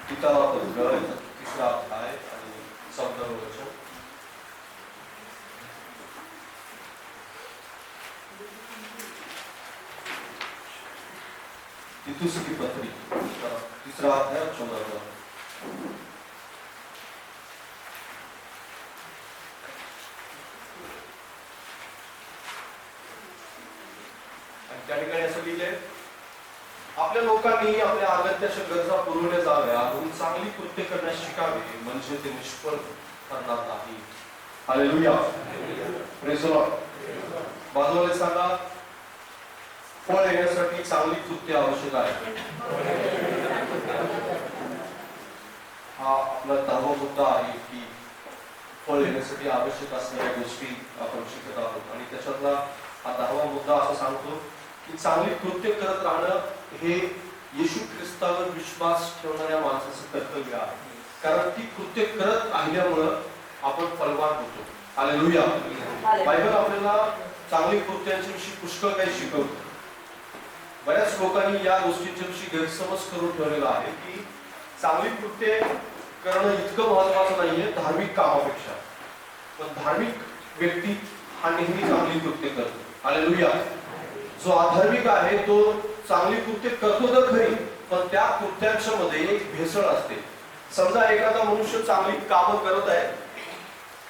तिसरा अध्याय आणि 14 वचन. तीतुस की पत्री तिसरा अध्याय 14. त्या ठिकाणी असं लिहिलंय, आपल्या लोकांनी आपल्या अगत्याच्या गरजा पुरवल्या जाव्या म्हणून चांगली कृत्य करण्यास शिकावे, म्हणजे ते निष्फळ ठरणार नाही. हालेलुया. Praise the Lord. बाजूला सांगा, फळ येण्यासाठी चांगली कृत्य आवश्यक आहे. हा आपला 10वा मुद्दा आहे की फळ येण्यासाठी आवश्यक असणाऱ्या गोष्टी आपण शिकत आहोत. आणि त्याच्यातला हा 10वा मुद्दा असं सांगतो की चांगली कृत्य करत राहणं हे येशू ख्रिस्तावर विश्वास ठेवणाऱ्या माणसाचं कर्तव्य आहे. कारण ती कृत्य करत राहिल्यामुळं आपण फलवान होतो. हालेलुया. बायबल आपल्याला चांगली कृत्यांच्या विषयी पुष्कळ काही शिकवतो. बऱ्याच लोकांनी या गोष्टींच्या विषयी गैरसमज करून ठेवलेला आहे की चांगली कृत्य करणं इतकं महत्वाचं नाहीये धार्मिक कामापेक्षा. पण धार्मिक व्यक्ती हा नेहमी चांगली कृत्य करतो. हालेलुया. जो अधार्मिक आहे तो चांगली कृत्य करतो तर खरी, पण त्या कृत्यांच्या मध्ये एक भेसळ असते. समजा एखादा मनुष्य चांगली कामं करत आहे,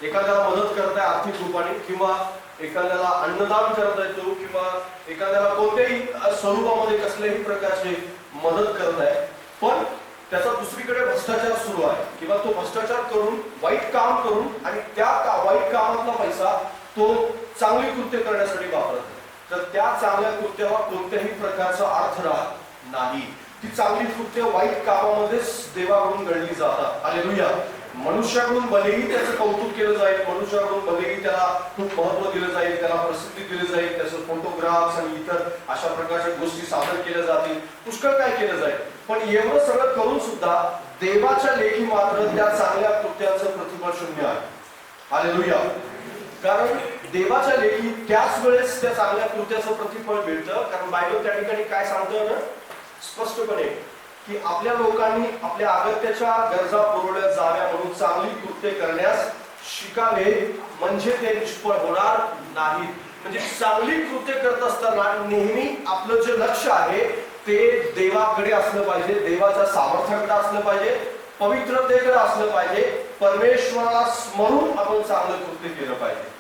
एखाद्याला मदत करत आहे आर्थिक रूपाने, किंवा एखाद्याला अन्नदान करत आहे तो, किंवा एखाद्याला कोणत्याही स्वरूपामध्ये कसल्याही प्रकारची मदत करत आहे, पण त्याचा दुसरीकडे भ्रष्टाचार सुरू आहे, किंवा तो भ्रष्टाचार करून वाईट काम करून आणि त्या वाईट कामातला पैसा तो चांगली कृत्य करण्यासाठी वापरत आहे, तर त्या चांगल्या कृत्याला कोणत्याही प्रकारचा अर्थ राहत नाही. ती चांगली कृत्य वाईट कामामध्येच देवाकडून गणली जातात. हालेलुया. मनुष्याकडून भलेही त्याचं कौतुक केलं जाईल, मनुष्याकडून भलेही त्याला खूप महत्व दिलं जाईल, त्याला प्रसिद्धी दिली जाईल, त्याचं फोटोग्राफ्स आणि इतर अशा प्रकारच्या गोष्टी सादर केल्या जातील, पुष्कळ काय केलं जाईल, पण एवढं सगळं करून सुद्धा देवाच्या लेखी मात्र त्या चांगल्या कृत्याचं प्रतिफळ शून्य आहे. हालेलुया. कारण देवाच्या लेखी त्याच वेळेस त्या चांगल्या कृत्याचं प्रतिफळ मिळतं. कारण बायबल त्या ठिकाणी काय सांगतोय ना स्पष्टपणे की आपल्या लोकांनी आपल्या अगत्याच्या गरजा पुरवल्या जाव्या म्हणून चांगली कृत्य करण्यास शिकावे, म्हणजे ते निष्फळ होणार नाहीत. म्हणजे चांगली कृत्य करत असताना नेहमी आपलं जे लक्ष आहे ते देवाकडे असलं पाहिजे, देवाच्या सामर्थ्याकडे असलं पाहिजे, पवित्रतेकडे असलं पाहिजे, परमेश्वराला स्मरून आपण चांगलं कृत्य केलं पाहिजे.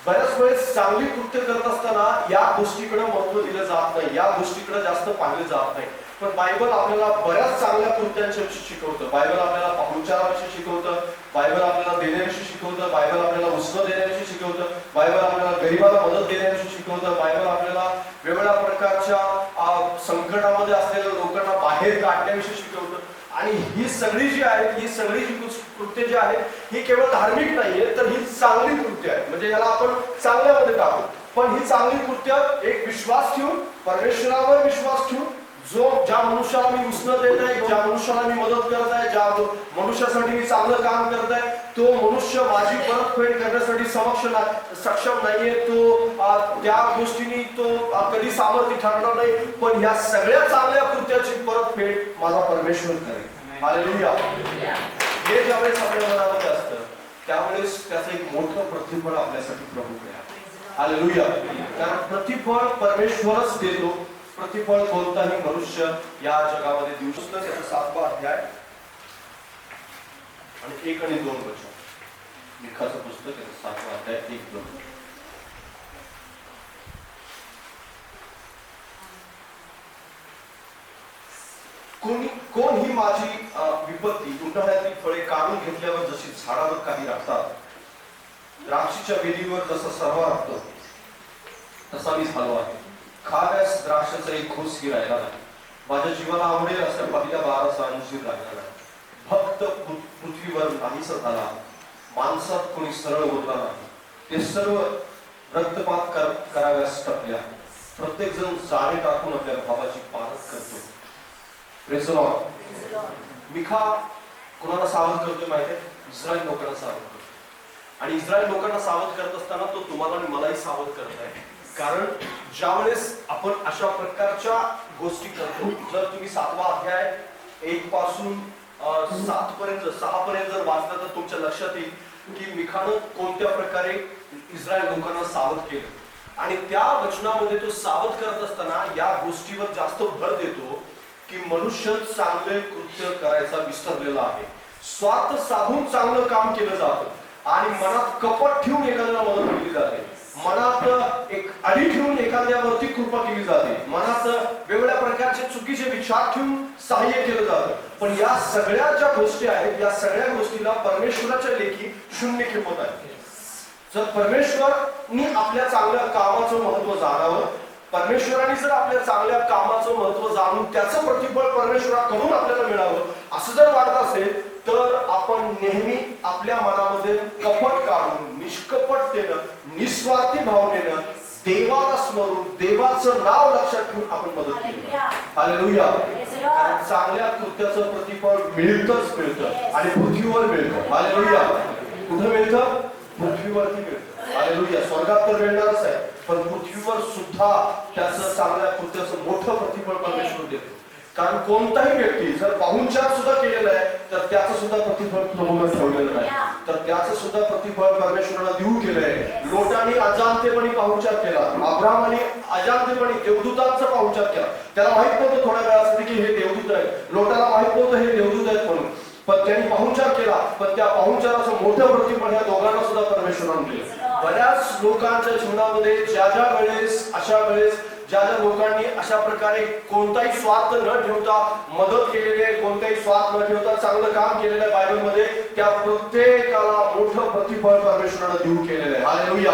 बऱ्याच वेळेस चांगली कृत्य करत असताना या गोष्टीकडे महत्व दिलं जात नाही, या गोष्टीकडे जास्त पाहिलं जात नाही. पण बायबल आपल्याला बऱ्याच चांगल्या कृत्यांच्या विषयी शिकवतं. बायबल आपल्याला पाहुणचाराविषयी शिकवतं, बायबल आपल्याला देण्याविषयी शिकवतं, बायबल आपल्याला उसनं देण्याविषयी शिकवतं, बायबल आपल्याला गरीबाला मदत देण्याविषयी शिकवतं, बायबल आपल्याला वेगवेगळ्या प्रकारच्या संकटामध्ये असलेल्या लोकांना बाहेर काढण्याविषयी शिकवतं. आणि ही सगळी जी आहेत, ही सगळी जी कृत्य जी आहेत ही केवळ धार्मिक नाहीये, तर ही चांगली कृत्य आहे. म्हणजे याला आपण चांगल्यामध्ये टाकू, पण ही चांगली कृत्य एक विश्वास ठेवून, परमेश्वरावर विश्वास ठेवून, जो ज्या मनुष्याला मी उसनं देत आहे, ज्या मनुष्याला मी मदत करत आहे, ज्या मनुष्यासाठी मी चांगलं काम करत आहे, तो मनुष्य माझी परतफेड करण्यासाठी सक्षम नाहीये, तो त्या गोष्टींनी तो कधी सामर्थ्य ठरणार नाही, पण ह्या सगळ्या चांगल्या कृत्याची परतफेड माझा परमेश्वर करेल. हालेलुया. हे ज्यावेळेस आपल्या मनामध्ये असतं त्यावेळेस त्याचं एक मोठं प्रतिफळ आपल्यासाठी प्रभू आहे. हालेलुया. कारण प्रतिफळ परमेश्वरच देतो, प्रतिफळ कोणताही मनुष्य या जगामध्ये देऊ शकतो. त्याचा 7वा अध्याय आणि 1 आणि 2 वचन. मिखाचं पुस्तक त्याचा 7वा अध्याय 1-2. कोण ही माझी विपत्ती उन्हाळ्यातील फळे काढून घेतल्यावर जशी झाडावर काही राखतात, द्राक्षीच्या वेलीवर जसा सर्व राखतो तसा मी झालो आहे. खाव्यास द्राक्षाचा एक घोसही राहिला नाही, माझ्या जीवाला आवडेल असा पहिल्या 12 अंजीर राहिला नाही. भक्त पृथ्वीवर नाहीसा झाला, माणसात कोणी सरळ उरला नाही. ते सर्व रक्तपात कराव्यास टपल्या, प्रत्येक जण जाळे टाकून आपल्या भावाची पारख करतो. Praise the Lord. मिखा कोणाला सावध करतोय माहिती आहे? इस्रायल लोकांना सावध करतो. आणि इस्रायल लोकांना सावध करत असताना तो तुम्हाला आणि मलाही सावध करत आहे. कारण ज्यावेळेस आपण अशा प्रकारच्या गोष्टी करतो, जर तुम्ही 7वा अध्याय 1 पासून 7 पर्यंत 6 पर्यंत जर वाचलं तर तुमच्या लक्षात येईल की मिखानं कोणत्या प्रकारे इस्रायल लोकांना सावध केलं आणि त्या वचनामध्ये तो सावध करत असताना या गोष्टीवर जास्त भर देतो की मनुष्य चांगले कृत्य करायचा विसरलेला आहे. स्वार्थ साधून चांगलं काम केलं जातं आणि मनात कपट ठेवून एखाद्याला मदत केली जाते, मनात एक अडी ठेवून एखाद्यावरती कृपा केली जाते, मनात वेगवेगळ्या प्रकारचे चुकीचे विचार ठेवून सहाय्य केलं जातं. पण या सगळ्या ज्या गोष्टी आहेत या सगळ्या गोष्टीला परमेश्वराच्या लेखी शून्य किंमत आहे. जर परमेश्वरांनी आपल्या चांगल्या कामाचं महत्व जाणावं, परमेश्वरांनी जर आपल्या चांगल्या कामाचं महत्व जाणून त्याचं प्रतिफळ परमेश्वराकडून आपल्याला मिळावं असं जर वाटत असेल तर आपण नेहमी आपल्या मनामध्ये कपट काढून निष्कपटतेनं निस्वार्थी भावनेनं देवाला स्मरून देवाचं नाव लक्षात ठेवून आपण मदत केली. हालेलुया. कारण चांगल्या कृत्याचं प्रतिफळ मिळतच मिळतं आणि पृथ्वीवर मिळतं. हालेलुया. कुठं मिळतं? पृथ्वीवरती मिळतं. हालेलुया. स्वर्गात तर मिळणारच आहे पण पृथ्वीवर सुद्धा त्याचं चांगल्या कृत्याचं मोठं प्रतिफळ परमेश्वर देतो. कारण कोणताही व्यक्ती जर पाहुणचार सुद्धा केलेला आहे तर त्याचं सुद्धा प्रतिफळ प्रभूने ठेवलेलं आहे, तर त्याचं सुद्धा प्रतिफळ परमेश्वराला देऊ केलंय. लोटाने अजाणतेपणी पाहुणचार केला, अब्राहमाने अजाणतेपणी देवदूतांचा पाहुणचार केला. त्याला माहित नव्हतं थोड्या वेळासाठी की हे देवदूत आहे, लोटाला माहित नव्हतं हे देवदूत आहेत म्हणून, पण त्यांनी पाहुणचार केला. पण त्या पाहुणचाराचं मोठं प्रतिफळ या दोघांना सुद्धा परमेश्वराने दिलं. बऱ्याच लोकांच्या जीवनामध्ये ज्या वेळेस अशा वेळेस ज्या लोकांनी अशा प्रकारे कोणताही स्वार्थ न ठेवता मदत केलेली आहे, कोणताही स्वार्थ न ठेवता चांगलं काम केलेलं आहे बायबलमध्ये, त्या प्रत्येकाला मोठं प्रतिफळ परमेश्वराने देऊ केलेलं आहे. हालेलुया.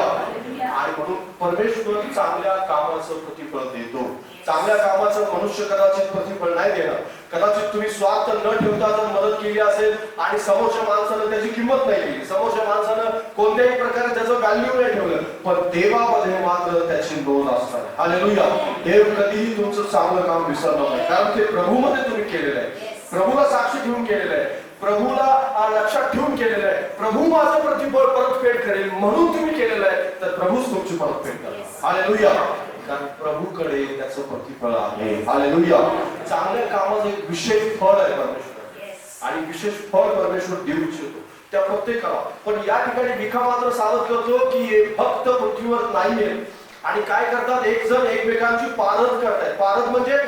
आणि म्हणून परमेश्वर चांगल्या कामाचं प्रतिफळ देतो. चांगल्या कामाचं मनुष्य कदाचित प्रतिफळ नाही देणार. कदाचित तुम्ही स्वार्थ न ठेवता जर मदत केली असेल आणि समोरच्या माणसानं त्याची किंमत नाही केली, समोरच्या माणसानं कोणत्याही प्रकारे त्याचं व्हॅल्यू नाही ठेवलं, पण देवामध्ये मात्र त्याची नोंद असणार. हालेलुया. देव कधीही तुमचं चांगलं काम विसरणार नाही, कारण ते प्रभूमध्ये तुम्ही केलेलं आहे, प्रभूला साक्षी ठेवून केलेलं आहे, प्रभूला लक्षात ठेवून केलेलं आहे. प्रभू माझं प्रतिफळ परतफेड करेल म्हणून तुम्ही केलेलं आहे, तर प्रभूच तुमची परतफेड करेल. हालेलुया. कारण प्रभूकडे त्याचं प्रतिफळ आहे. हालेलुया. चांगल्या कामाचं एक विशेष फळ आहे परमेश्वर आणि विशेष फळ परमेश्वर देऊ इच्छितो त्या प्रत्येकाला. पण या ठिकाणी मिखा मात्र सावध करतो की फक्त पृथ्वीवर नाहीये आणि काय करतात, एक जण एकमेकांची पारद करतायत. पारद म्हणजे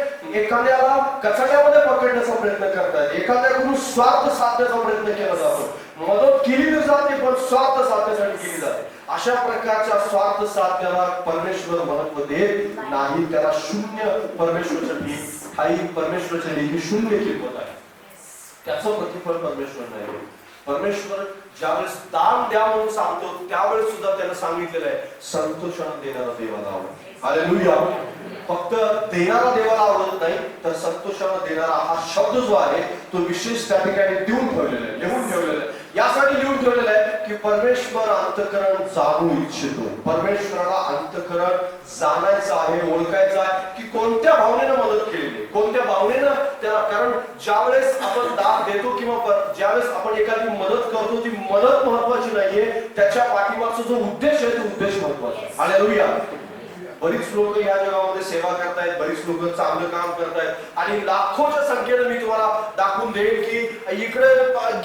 एखाद्याला कचाट्यामध्ये पकडण्याचा प्रयत्न करतायत, एखाद्याकडून स्वार्थ साधण्याचा प्रयत्न केला जातो. मदत केली जाते पण स्वार्थ साधण्यासाठी केली जाते. अशा प्रकारच्या स्वार्थ साधण्याला परमेश्वर महत्व देत नाही, त्याला शून्य परमेश्वरासाठी काही परमेश्वराच्या लेखी शून्य किंमत आहे. त्याचं प्रतिफळ परमेश्वर नाही. परमेश्वर ज्यावेळेस दान द्या म्हणून सांगतो त्यावेळेस सुद्धा त्यानं सांगितलेलं आहे संतोषाने देणारा देवाला आवडतो. हालेलुया. फक्त देणारा देवाला आवडत नाही तर संतोषाने देणारा हा शब्द जो आहे तो विशेष त्या ठिकाणी देऊन ठेवलेला आहे, लिहून ठेवलेला आहे. यासाठी लिहून ठेवलेलं आहे की परमेश्वर अंतःकरण जाणू इच्छितो. परमेश्वराला अंतःकरण जाणायचं आहे, ओळखायचं आहे की कोणत्या भावनेनं मदत केलेली, कोणत्या भावनेनं त्याला. कारण ज्यावेळेस आपण दान देतो किंवा ज्यावेळेस आपण एखादी मदत करतो ती मदत महत्वाची नाहीये, त्याच्या पाठीमागचा जो उद्देश आहे तो उद्देश महत्वाचा आहे. हालेलुया. बरीच लोक या जगामध्ये सेवा करतायत, बरीच लोक चांगलं काम करतायत आणि लाखोच्या संख्येनं मी तुम्हाला दाखवून देईल की इकडे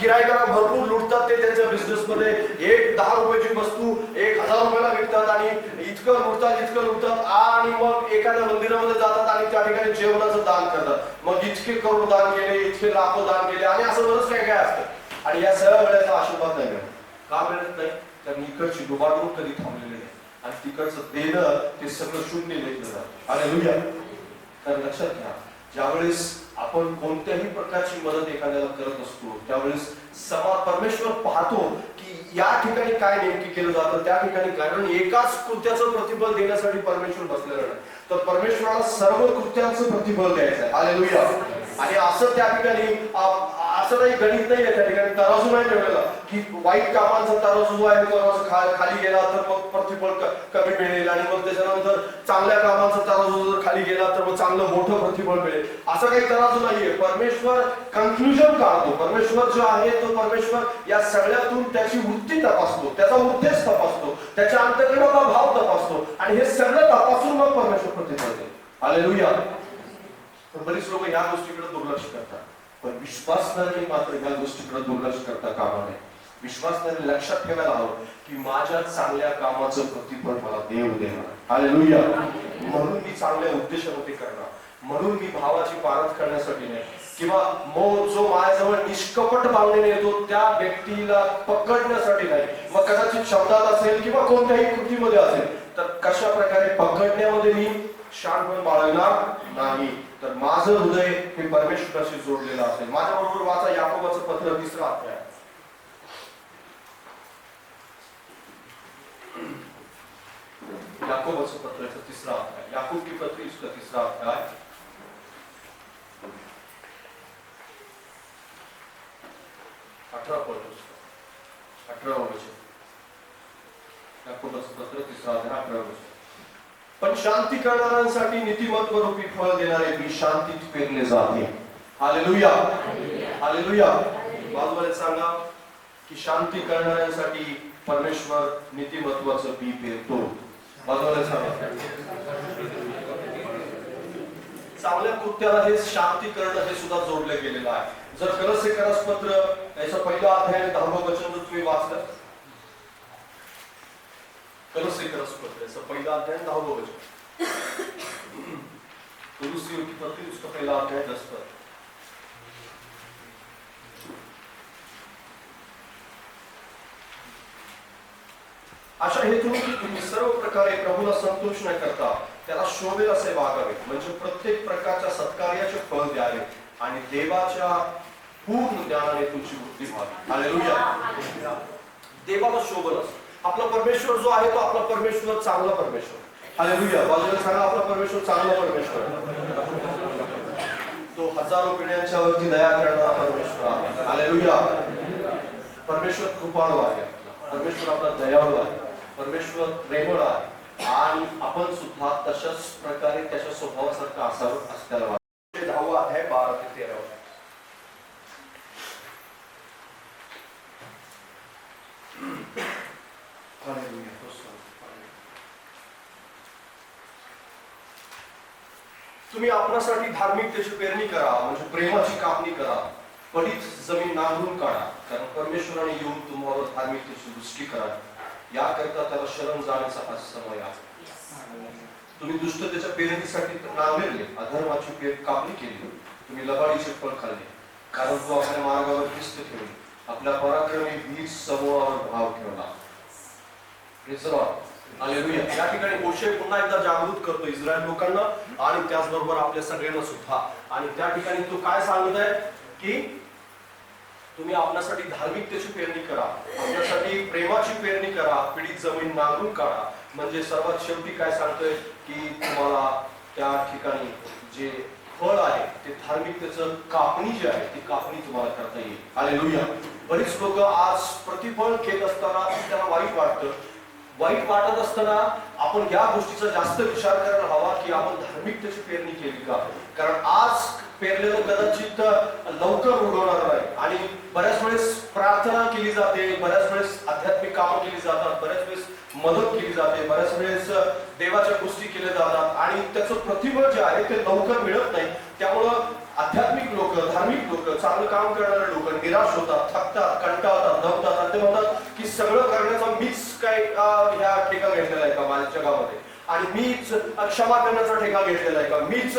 गिरायकांना भरपूर लुटतात. ते त्यांच्या बिझनेस मध्ये एक 10 रुपयाची वस्तू 1000 रुपयाला विकतात आणि इतकं लुटतात आणि मग एखाद्या मंदिरामध्ये जातात आणि त्या ठिकाणी जेवणाचं दान करतात. मग इतके करोड दान केले, इतके लाखो दान केले आणि असं बरंच काय काय असतं. आणि या सगळ्या वेळेचा आशीर्वाद नाही मिळत. का मिळत नाही? कारण इकडची डुबाडून कधी थांबलेली नाही आणि तिकडचं देणं ते सगळं शून्य लेखलं जातं. हालेलुया. तर लक्षात घ्या, ज्यावेळेस आपण कोणत्याही प्रकारची मदत एखाद्याला करत असतो त्यावेळेस परमेश्वर पाहतो की या ठिकाणी काय नेमकी केलं जातं त्या ठिकाणी. कारण एकाच कृत्याचं प्रतिफळ देण्यासाठी परमेश्वर बसलेलं नाही, तर परमेश्वराला सर्व कृत्यांचं प्रतिफळ द्यायचं आहे. हालेलुया. आणि असं त्या ठिकाणी असं काही गणित नाही आहे, त्या ठिकाणी तराजू नाही ठेवलेला की वाईट कामांचा तराजू जो आहे तो खाली गेला तर मग प्रतिफळ कमी मिळेल आणि मग त्याच्यानंतर चांगल्या कामांचा तराजू जर खाली गेला तर मग चांगलं मोठं प्रतिफळ मिळेल. असं काही तराजू नाहीये. परमेश्वर कन्क्लुजन काढतो. परमेश्वर जो आहे तो परमेश्वर या सगळ्यातून त्याची वृत्ती तपासतो, त्याचा उद्देश तपासतो, त्याच्या अंतःकरणाचा भाव तपासतो आणि हे सगळं तपासून मग परमेश्वर प्रतिफळ देतो. हालेलुया. बरीच लोक या गोष्टीकडे दुर्लक्ष करतात. पण विश्वासणाऱ्यांनी मात्र ह्या गोष्टीकडे दुर्लक्ष करता कामा नये. विश्वासणाऱ्यांनी लक्षात ठेवायला हवं की माझ्या चांगल्या कामाचं प्रतिफळ मला देव देणार. हालेलुया. म्हणून मी चांगल्या उद्देशाने ते करणार, म्हणून मी भावाची पारख करण्यासाठी नाही, किंवा जो माझ्याजवळ निष्कपट भावनेने येतो त्या व्यक्तीला पकडण्यासाठी नाही. मग कदाचित शब्दात असेल किंवा कोणत्याही कृतीमध्ये असेल, तर कशा प्रकारे पकडण्यामध्ये मी शांतपण बाळगणार नाही, तर माझं हृदय हे परमेश्वराशी जोडलेलं असेल. माझ्या बरोबर वाचा याकोबाचं पत्र 3रा अध्याय. याकोबाचं पत्र 3रा अध्याय. याकूब की पत्री उसका 3रा अध्याय 18 पद 18 वचन. याकोबाचं पत्र 3रा अध्याय 18 वचन. पण शांती करणाऱ्यांसाठी नीतिमत्व रूपी फळ देणारे बी शांतीत पेरले जाते. हालेलुया. हालेलुया. बाजूला सांगा की शांती करणाऱ्यांसाठी परमेश्वर नीतिमत्वाचं बी पेरतो. बाजूला सांगा. चांगल्या कृत्याला हे शांती करणं हे सुद्धा जोडलं गेलेलं आहे. जर कलस्सेकरास पत्र याचा पहिला अध्याय 10वं वचन जर तुम्ही वाचलं, कलस्सेकरास पत्र याचा पहिला अध्याय 10वं वचन, कुलुस्सियों की पत्री उसका पहला अध्याय 10 पद. अशा हेतून तुम्ही सर्व प्रकारे प्रभूला संतोष न करता त्याला शोभेल असे वागावे, म्हणजे प्रत्येक प्रकारच्या सत्कार्याचे फळ द्यावे आणि देवाच्या पूर्ण ज्ञानाने तुमची वृद्धी व्हावी. हालेलुया. देवाला शोभेल असं आपला परमेश्वर जो आहे तो आपला परमेश्वर चांगला परमेश्वर. हालेलुया. बाजूला सांगा आपला परमेश्वर चांगला परमेश्वर, तो हजारो पिढ्यांच्या वरती दया करणारा परमेश्वर आहे. हालेलुया. परमेश्वर कृपाळू आहे, परमेश्वर आपला दयाळू आहे, परमेश्वर प्रेमळ आहे आणि आपण सुद्धा तशाच प्रकारे त्याच्या स्वभावासारखं असावं असं त्याला वाटतं. 10वा अध्याय 12 ते 13. तुम्ही आपणासाठी धार्मिकतेची पेरणी करा, म्हणजे प्रेमाची कापणी करा, पडीत जमीन नांगरून काढा, कारण परमेश्वराने येऊन तुम्हाला धार्मिकतेची दृष्टी करा. याकरता त्याला शरण जाण्याचा हा समय आहे. तुम्ही दुष्टतेच्या पेरणीसाठी नांगरले, अधर्माची कापणी केली, तुम्ही लबाडीचे फळ खाल्ले, कारण तो आपल्या मार्गावर शिस्त ठेवली, आपल्या पराक्रमी वीर समूहावर भाव ठेवला. हालेलुया. या ठिकाणी मोशे पुन्हा एकदा जागृत करतो इस्रायल लोकांना आणि त्याचबरोबर आपल्या सगळ्यांना सुद्धा. आणि त्या ठिकाणी तो काय सांगत आहे की तुम्ही आपल्यासाठी धार्मिकतेची पेरणी करा, आपल्यासाठी प्रेमाची पेरणी करा, पीडित जमीन नांगरून काढा. म्हणजे सर्वात शेवटी काय सांगतोय की तुम्हाला त्या ठिकाणी जे फळ आहे ते धार्मिकतेचं कापणी जी आहे ती कापणी तुम्हाला करता येईल. हालेलुया. बरीच लोक आज प्रतिफळ घेत असताना त्यांना वाईट वाटतं. वाईट वाटत असताना आपण या गोष्टीचा जास्त विचार करायला हवा की आपण धार्मिकतेची पेरणी केली का, कारण आज पेरलेलं कदाचित लवकर उगवणार नाही. आणि बऱ्याच वेळेस प्रार्थना केली जाते, बऱ्याच वेळेस आध्यात्मिक कामं केली जातात, बऱ्याच वेळेस मदत केली जाते, बऱ्याच वेळेस देवाच्या गोष्टी केल्या जातात आणि त्याचं प्रतिफळ जे आहे ते लवकर मिळत नाही. त्यामुळं आध्यात्मिक लोक, धार्मिक लोक, चांगलं काम करणारे लोक निराश होतात, थकतात, कंटाळतात, दमतात आणि ते म्हणतात की सगळं करण्याचा मीच काय ह्या ठेका घेतलेला आहे का माझ्या जगामध्ये, आणि मीच क्षमा करण्याचा ठेका घेतलेला आहे का, मीच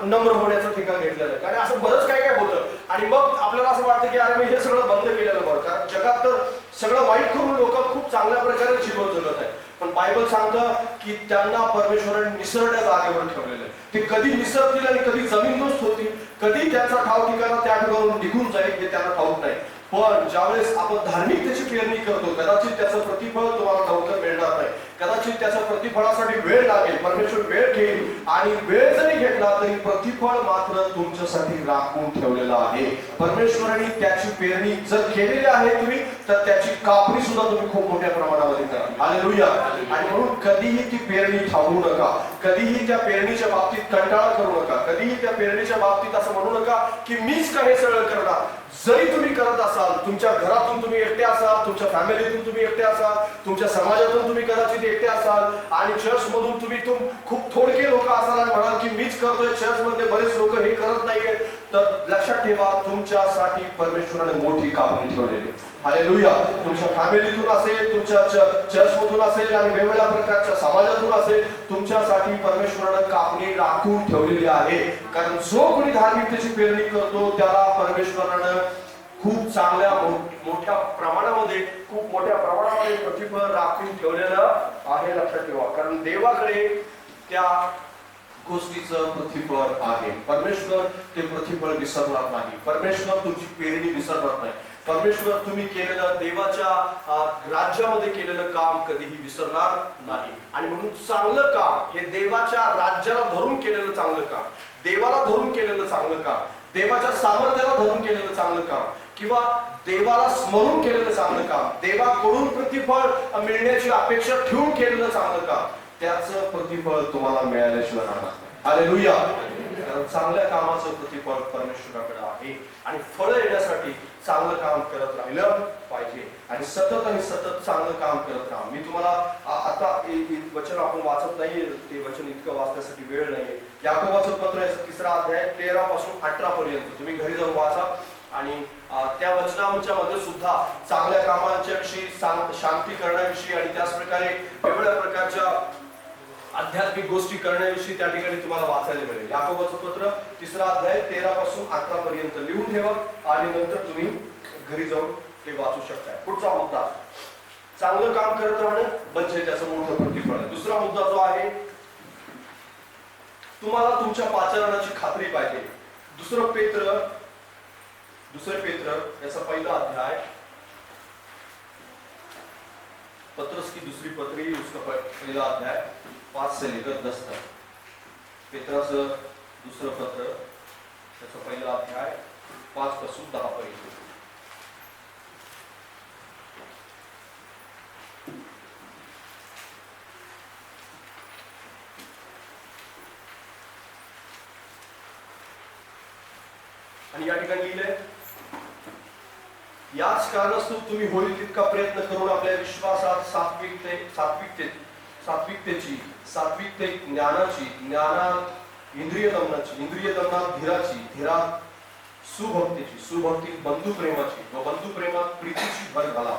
नम्र होण्याचा ठेका घेतलेला आहे का, आणि असं बरंच काय काय होतं. आणि मग आपल्याला असं वाटतं की अरे मी हे सगळं बंद केलेलं बरं, कारण जगात तर सगळं वाईट करून लोक खूप चांगल्या प्रकारे जीवन जगत आहेत. पण बायबल सांगतं की त्यांना परमेश्वराने निसरड्या जागेवर ठेवलेलं आहे. ते कधी निसरतील आणि कधी जमीनदोस्त होतील, कधी त्यांचा ठाव ठिकाणा त्या ठिकाणून निघून जाईल हे त्यांना ठाऊक नाही. पण ज्यावेळेस आपण धार्मिकतेची पेरणी करतो कदाचित त्याचं प्रतिफळ तुम्हाला लवकर मिळणार नाही, कदाचित त्याच्या प्रतिफळासाठी वेळ लागेल, परमेश्वर वेळ घेईल आणि वेळ जरी घेतला तरी प्रतिफळ मात्र तुमच्यासाठी राखून ठेवलेलं आहे. परमेश्वराने त्याची पेरणी जर केलेली आहे तुम्ही, तर त्याची कापणी सुद्धा तुम्ही खूप मोठ्या प्रमाणामध्ये करा. हालेलुया. आणि म्हणून कधीही ती पेरणी थांबवू नका, कधीही त्या पेरणीच्या बाबतीत कंटाळा करू नका, कधीही त्या पेरणीच्या बाबतीत असं म्हणू नका की मीच का हे सगळं करणार. जरी तुम्ही करत असाल, तुमच्या घरातून तुम्ही एकटे असाल, तुमच्या फॅमिलीतून तुम्ही एकटे असाल, तुमच्या समाजातून तुम्ही कदाचित एकटे असाल आणि चर्च मधून तुम्ही खूप थोडके लोक असाल आणि म्हणाल की मीच करतोय, चर्च मध्ये बरेच लोक हे करत नाहीये, तर लक्षात ठेवा तुमच्यासाठी परमेश्वराने मोठी कामगिरी ठेवलेली. हालेलुया. तुमच्या फॅमिलीतून असेल, तुमच्या चर्चमधून असेल आणि वेगवेगळ्या प्रकारच्या समाजातून असेल, तुमच्यासाठी परमेश्वराने कापणी राखून ठेवलेली आहे. कारण जो कोणी धार्मिकतेची पेरणी करतो त्याला परमेश्वरानं खूप चांगल्या मोठ्या प्रमाणामध्ये प्रतिफळ राखून ठेवलेलं आहे. लक्षात ठेवा. कारण देवाकडे त्या गोष्टीचं प्रतिफळ आहे. परमेश्वर ते प्रतिफळ विसरणार नाही. परमेश्वर तुमची पेरणी विसरणार नाही. परमेश्वर तुम्ही केलेलं देवाच्या राज्यामध्ये केलेलं काम कधीही विसरणार नाही. आणि म्हणून चांगलं काम हे देवाच्या राज्याला धरून केलेलं चांगलं काम, देवाला धरून केलेलं चांगलं काम, देवाच्या सामर्थ्याला धरून केलेलं चांगलं काम किंवा देवाला स्मरून केलेलं चांगलं काम, देवाकडून प्रतिफळ मिळण्याची अपेक्षा ठेवून केलेलं चांगलं काम, त्याचं प्रतिफळ तुम्हाला मिळाल्याशिवाय राहणार नाही. हालेलुया. कारण चांगल्या कामाचं प्रतिफळ परमेश्वराकडे आहे आणि फळ येण्यासाठी चांगलं काम करत राहिलं पाहिजे आणि सतत चांगलं काम करत राहा. मी तुम्हाला आता वचन आपण वाचत नाही, ते वचन इतकं वाचण्यासाठी वेळ नाहीये. याकोबाचं पत्र याचा 3रा अध्याय 13 पासून 18 पर्यंत तुम्ही घरी जाऊन वाचा आणि त्या वचनांच्या मध्ये सुद्धा चांगल्या कामांच्या विषयी, शांती करण्याविषयी आणि त्याच प्रकारे वेगवेगळ्या प्रकारच्या आध्यात्मिक गोष्टी करण्याविषयी त्या ठिकाणी तुम्हाला वाचायला मिळेल. याकोबाचं पत्र 3रा अध्याय 13 पासून 18 पर्यंत लिहून ठेवा आणि नंतर तुम्ही घरी जाऊन ते वाचू शकता. पुढचा मुद्दा चांगलं काम करत राहणं म्हणजे त्याचं मोठं प्रतिफळ आहे. दुसरा मुद्दा जो आहे तुम्हाला तुमच्या पाचारणाची खात्री पाहिजे. दुसरे पेत्र याचा 1ला अध्याय, पत्रस की दूसरी पत्री उसका 1ला अध्याय 5 से लेकर 10 तक. पेत्राचं दुसरं पत्र त्याचा 1ला अध्याय 5 पासून 10 पर्यंत. आणि या ठिकाणी लिहिलंय, याच कारणास्तव तुम्ही होईल तितका प्रयत्न करून आपल्या विश्वासात सात्विकते ज्ञानाची, ज्ञानात इंद्रिय दमनात धीराची, धीरात सुभक्तीत बंधुप्रेमाची व बंधुप्रेमात प्रीतीची भर घाला.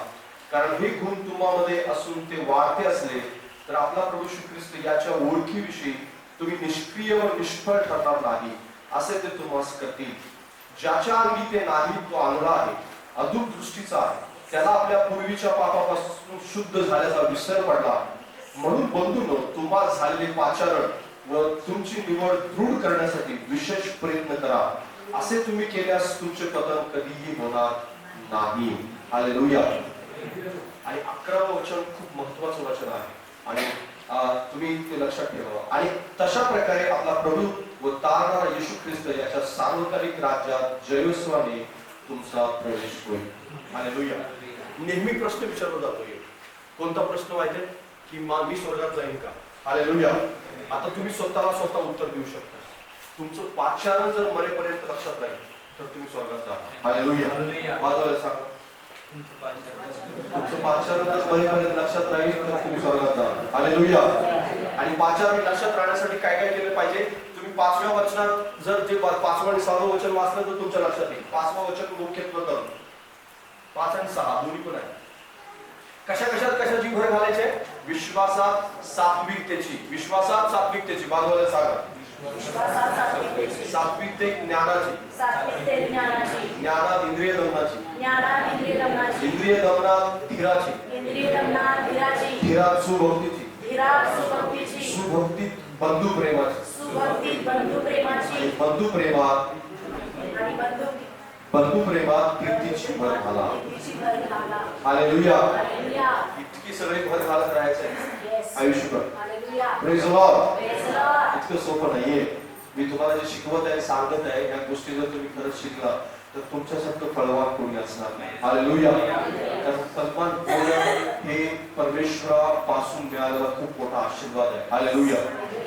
कारण हे गुण तुम्हामध्ये असून ते वाढते असले तर आपला प्रभू श्री ख्रिस्त याच्या ओळखीविषयी तुम्ही निष्क्रिय व निष्फळ ठरणार नाही असे ते तुम्हास करतील. ज्याच्या अंगी ते नाही तो आंधळा आहे, अधूर दृष्टीचा आहे, त्याला आपल्या पूर्वीच्या पापापासून शुद्ध झाल्याचा विसर पडला. म्हणून बंधूंनो, तुम्हाला झालेले पाचारण व तुमची निवड दृढ करण्यासाठी विशेष प्रयत्न करा. असे तुम्ही केल्यास तुमचे पतन कधीही होणार नाही. हालेलुया. आणि 11वं वचन खूप महत्वाचं वचन आहे आणि तुम्ही ते लक्षात ठेवा. आणि तशा प्रकारे आपला प्रभू व तारणारा येशू ख्रिस्त याच्या सार्वकालिक राज्यात जयोत्सवाने तुमचा प्रवेश होईल. हालेलुया. नेहमी प्रश्न विचारला जातोय. कोणता प्रश्न माहिती आहे की मी स्वर्गात जाईन का? हालेलुया. आता तुम्ही स्वतः उत्तर देऊ शकता. तुमचं पाचारण जर मरेपर्यंत लक्षात राहील तर तुम्ही स्वर्गात जा. हालेलुया. बाजूला सांगा, तुमचं पाचारण जर मरेपर्यंत लक्षात राहील तर तुम्ही स्वर्गात जा. हालेलुया. आणि पाचारण लक्षात राहण्यासाठी काय काय केलं पाहिजे? तुम्ही 5व्या वचनात जर जे 5वं आणि 6वं वचन वाचलं तर तुमच्या लक्षात येईल. 5वं वचन मुख्यत्व करून 5 आणि 6 दोन्ही पण आहे. कशाची भर घालायची? विश्वासात सात्विकतेची बाजूला सांगा. सात्विकते ज्ञानाची, ज्ञानात इंद्रिय दमनाची, इंद्रिय दमनात धीराची, धीरात सुभक्तीची, सुभक्तीत बंधुप्रेमात प्रीतीची भर घाला. हालेलुया. इतकी सगळी भर घालत राहायचंय आयुष्यभर. Praise the Lord. इतकं सोपं नाहीये. मी तुम्हाला जे शिकवत आहे, सांगत आहे, या गोष्टी जर तुम्ही खरंच शिकला तर तुमच्यासारखं फळवान कोणी असणार नाही. हालेलुया. कारण फळवान होणं हे परमेश्वरापासून मिळालेला खूप मोठा आशीर्वाद आहे. हालेलुया.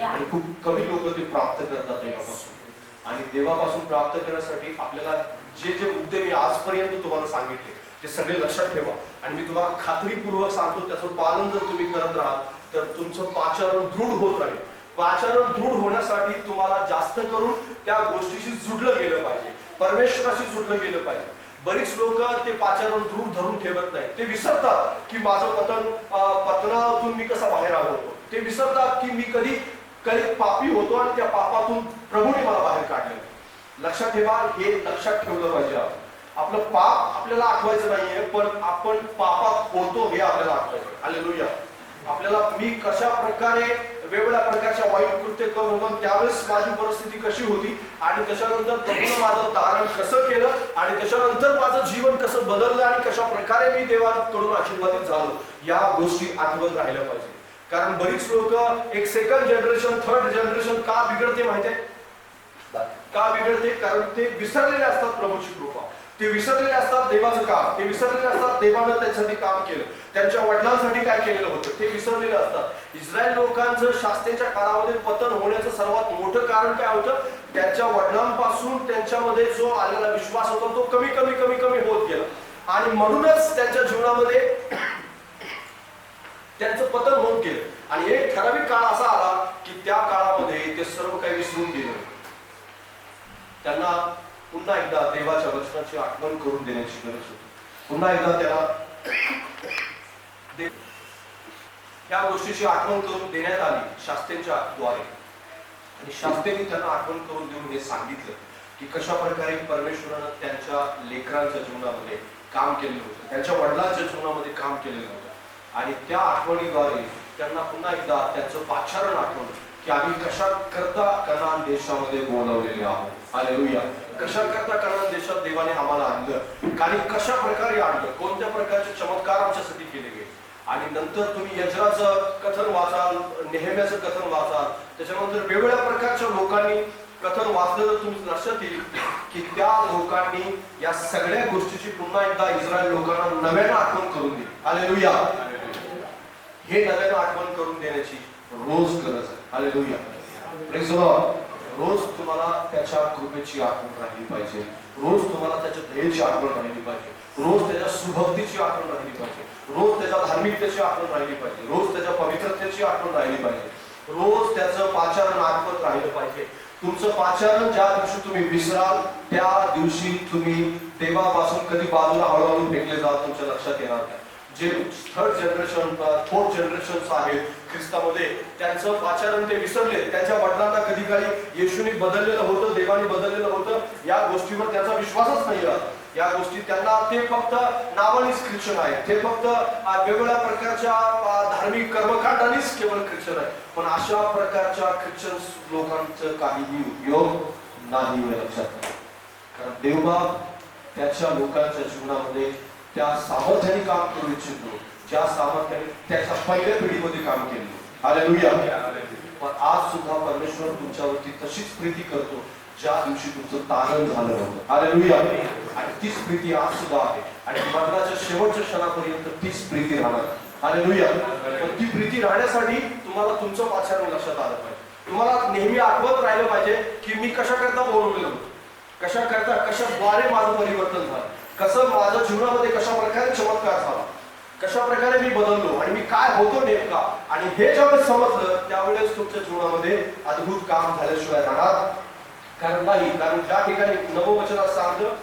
आणि खूप कमी लोक ते प्राप्त करतात देवापासून. आणि देवापासून प्राप्त करण्यासाठी आपल्याला जे मुद्दे मी आजपर्यंत तुम्हाला सांगितले ते सगळे लक्षात ठेवा. आणि मी तुम्हाला खात्रीपूर्वक सांगतो, त्याचं पालन जर तुम्ही करत राहाल तर तुमचं पाचारण दृढ होत राहील. पाचारण दृढ होण्यासाठी तुम्हाला जास्त करून त्या गोष्टीशी जुडलं गेलं पाहिजे, परमेश्वराशी जुडलं गेलं पाहिजे. बरीच लोक ते पाचारण दूर धरून ठेवत नाही. ते विसरतात की माझं पतनातून मी कसा बाहेर आलो होतो. ते विसरतात की मी कधी कधी पापी होतो आणि त्या पापातून प्रभूने मला बाहेर काढले. लक्षात ठेवा, हे लक्षात ठेवलं पाहिजे. आपलं पाप आपल्याला आठवायचं नाहीये, पण आपण पापात होतो हे आपल्याला आठवायचं. हालेलुया. आपल्याला मी कशा प्रकारे वेगवेगळ्या प्रकारच्या वाईट कृत्य करून होतो, त्यावेळेस माझी परिस्थिती कशी होती आणि त्याच्यानंतर प्रभूने माझं तारण कसं केलं आणि त्याच्यानंतर माझं जीवन कसं बदललं आणि कशा प्रकारे मी देवाकडून आशीर्वादित झालो, या गोष्टी आठवत राहिल्या पाहिजे. कारण बरीच लोक एक सेकंड जनरेशन, थर्ड जनरेशन का बिघडते माहितीये? का बिघडते? कारण ते विसरलेले असतात प्रभूची कृपा, ते विसरलेले असतात देवाचं काम, ते विसरलेले असतात देवानं त्यांच्यासाठी काम केलं, त्यांच्या वडिलांसाठी काय केलेलं होतं ते विसरलेले असतात. इस्रायल लोकांचं शास्त्रेच्या काळामध्ये पतन होण्याचं सर्वात मोठं कारण काय होतं? त्यांच्या वडिलांपासून त्यांच्यामध्ये जो आलेला विश्वास होता तो कमी कमी कमी कमी होत गेला आणि म्हणूनच त्यांच्या जीवनामध्ये त्यांचं पतन होत गेलं. आणि एक ठराविक काळ असा आला की त्या काळामध्ये ते सर्व काही विसरून गेले. त्यांना पुन्हा एकदा देवाच्या वचनाची आठवण करून देण्याची गरज होती. पुन्हा एकदा त्याला या गोष्टीची आठवण करून देण्यात आली शास्त्रेच्या द्वारे. आणि शास्त्रेने त्यांना आठवण करून देऊन हे सांगितलं की कशा प्रकारे परमेश्वरानं त्यांच्या लेकरांच्या जीवनामध्ये काम केलेलं होतं, त्यांच्या वडिलांच्या जीवनामध्ये काम केलेलं होतं. आणि त्या आठवणीद्वारे त्यांना पुन्हा एकदा त्यांचं पाचारण आठवलं की आम्ही कशा करता कनान देशामध्ये बोलावलेले आहोत. हालेलुया. कशा करता कनान देशात देवाने आम्हाला आणलं आणि कशा प्रकारे आणलं, कोणत्या प्रकारचे चमत्कार आमच्यासाठी केले गेले. आणि नंतर तुम्ही यजराचं कथन वाचाल, नेहम्याचं कथन वाचाल, त्याच्यानंतर वेगवेगळ्या प्रकारच्या लोकांनी कथन वाचलं तर तुम्ही लक्षात येईल की त्या लोकांनी या सगळ्या गोष्टीची पुन्हा एकदा इस्रायल लोकांना नव्यानं आठवण करून दिली. हालेलुया. हे नव्यानं आठवण करून देण्याची रोज गरज आहे. हालेलुया. Praise the Lord. रोज तुम्हाला त्याच्या कृपेची आठवण राहिली पाहिजे, रोज तुम्हाला त्याच्या दयेची आठवण राहिली पाहिजे, रोज त्याच्या सुभक्तीची आठवण राहिली पाहिजे, रोज त्याच्या धार्मिकतेची आठवण राहिली पाहिजे, रोज त्याच्या पवित्रतेची आठवण राहिली पाहिजे, रोज त्याचं पाचारण आठवत राहिलं पाहिजे. तुमचं पाचारण ज्या दिवशी तुम्ही विसराल त्या दिवशी तुम्ही देवापासून कधी बाजूला हळूहळू फेकले जाल तुमच्या लक्षात येणार नाही. जे थर्ड जनरेशन, फोर्थ जनरेशन आहेत ख्रिस्तामध्ये, त्यांचं पाचारण ते विसरले. त्यांच्या वडिलांना कधी काळी येशूने बदललेलं होतं, देवाने बदललेलं होतं, या गोष्टीवर त्यांचा विश्वासच नाही राहत. या गोष्टी त्यांना ते फक्त नावानेच ख्रिश्चन आहेत, ते फक्त वेगवेगळ्या प्रकारच्या धार्मिक कर्मकांडानेच केवळ ख्रिश्चन आहे. पण अशा प्रकारच्या ख्रिश्चन लोकांचं काहीही उपयोग नाही लक्षात. कारण देवबाप त्याच्या लोकांच्या जीवनामध्ये त्या सामर्थ्याने काम करू इच्छितो, ज्या सामर्थ्याने त्याच्या पहिल्या पिढीमध्ये काम केलं. हालेलुया. पण आज सुद्धा परमेश्वर तुमच्यावरती तशीच प्रीती करतो ज्या दिवशी तुमचं तारण झालं होतं. हालेलुया. आणि तीच प्रीती आज सुद्धा आहे आणि मरणाच्या शेवटच्या क्षणापर्यंत तीच प्रीती राहणार. हालेलुया. पण ती प्रीती राहण्यासाठी तुम्हाला तुमचं पाचारण लक्षात आलं पाहिजे. तुम्हाला नेहमी आठवत राहिलं पाहिजे की मी कशा करता बोलवलेलं होतो, कशा करता कशाद्वारे माझं परिवर्तन झालं, कसं माझ्या जीवनामध्ये कशा प्रकारे चमत्कार झाला, कशा प्रकारे मी बदललो आणि मी काय होतो नेमका. आणि हे ज्यावेळेस समजलं त्यावेळेस तुमच्या जीवनामध्ये अद्भुत काम झाल्याशिवाय राहणार कारण नाही. कारण त्या ठिकाणी नववचनात सांगतं,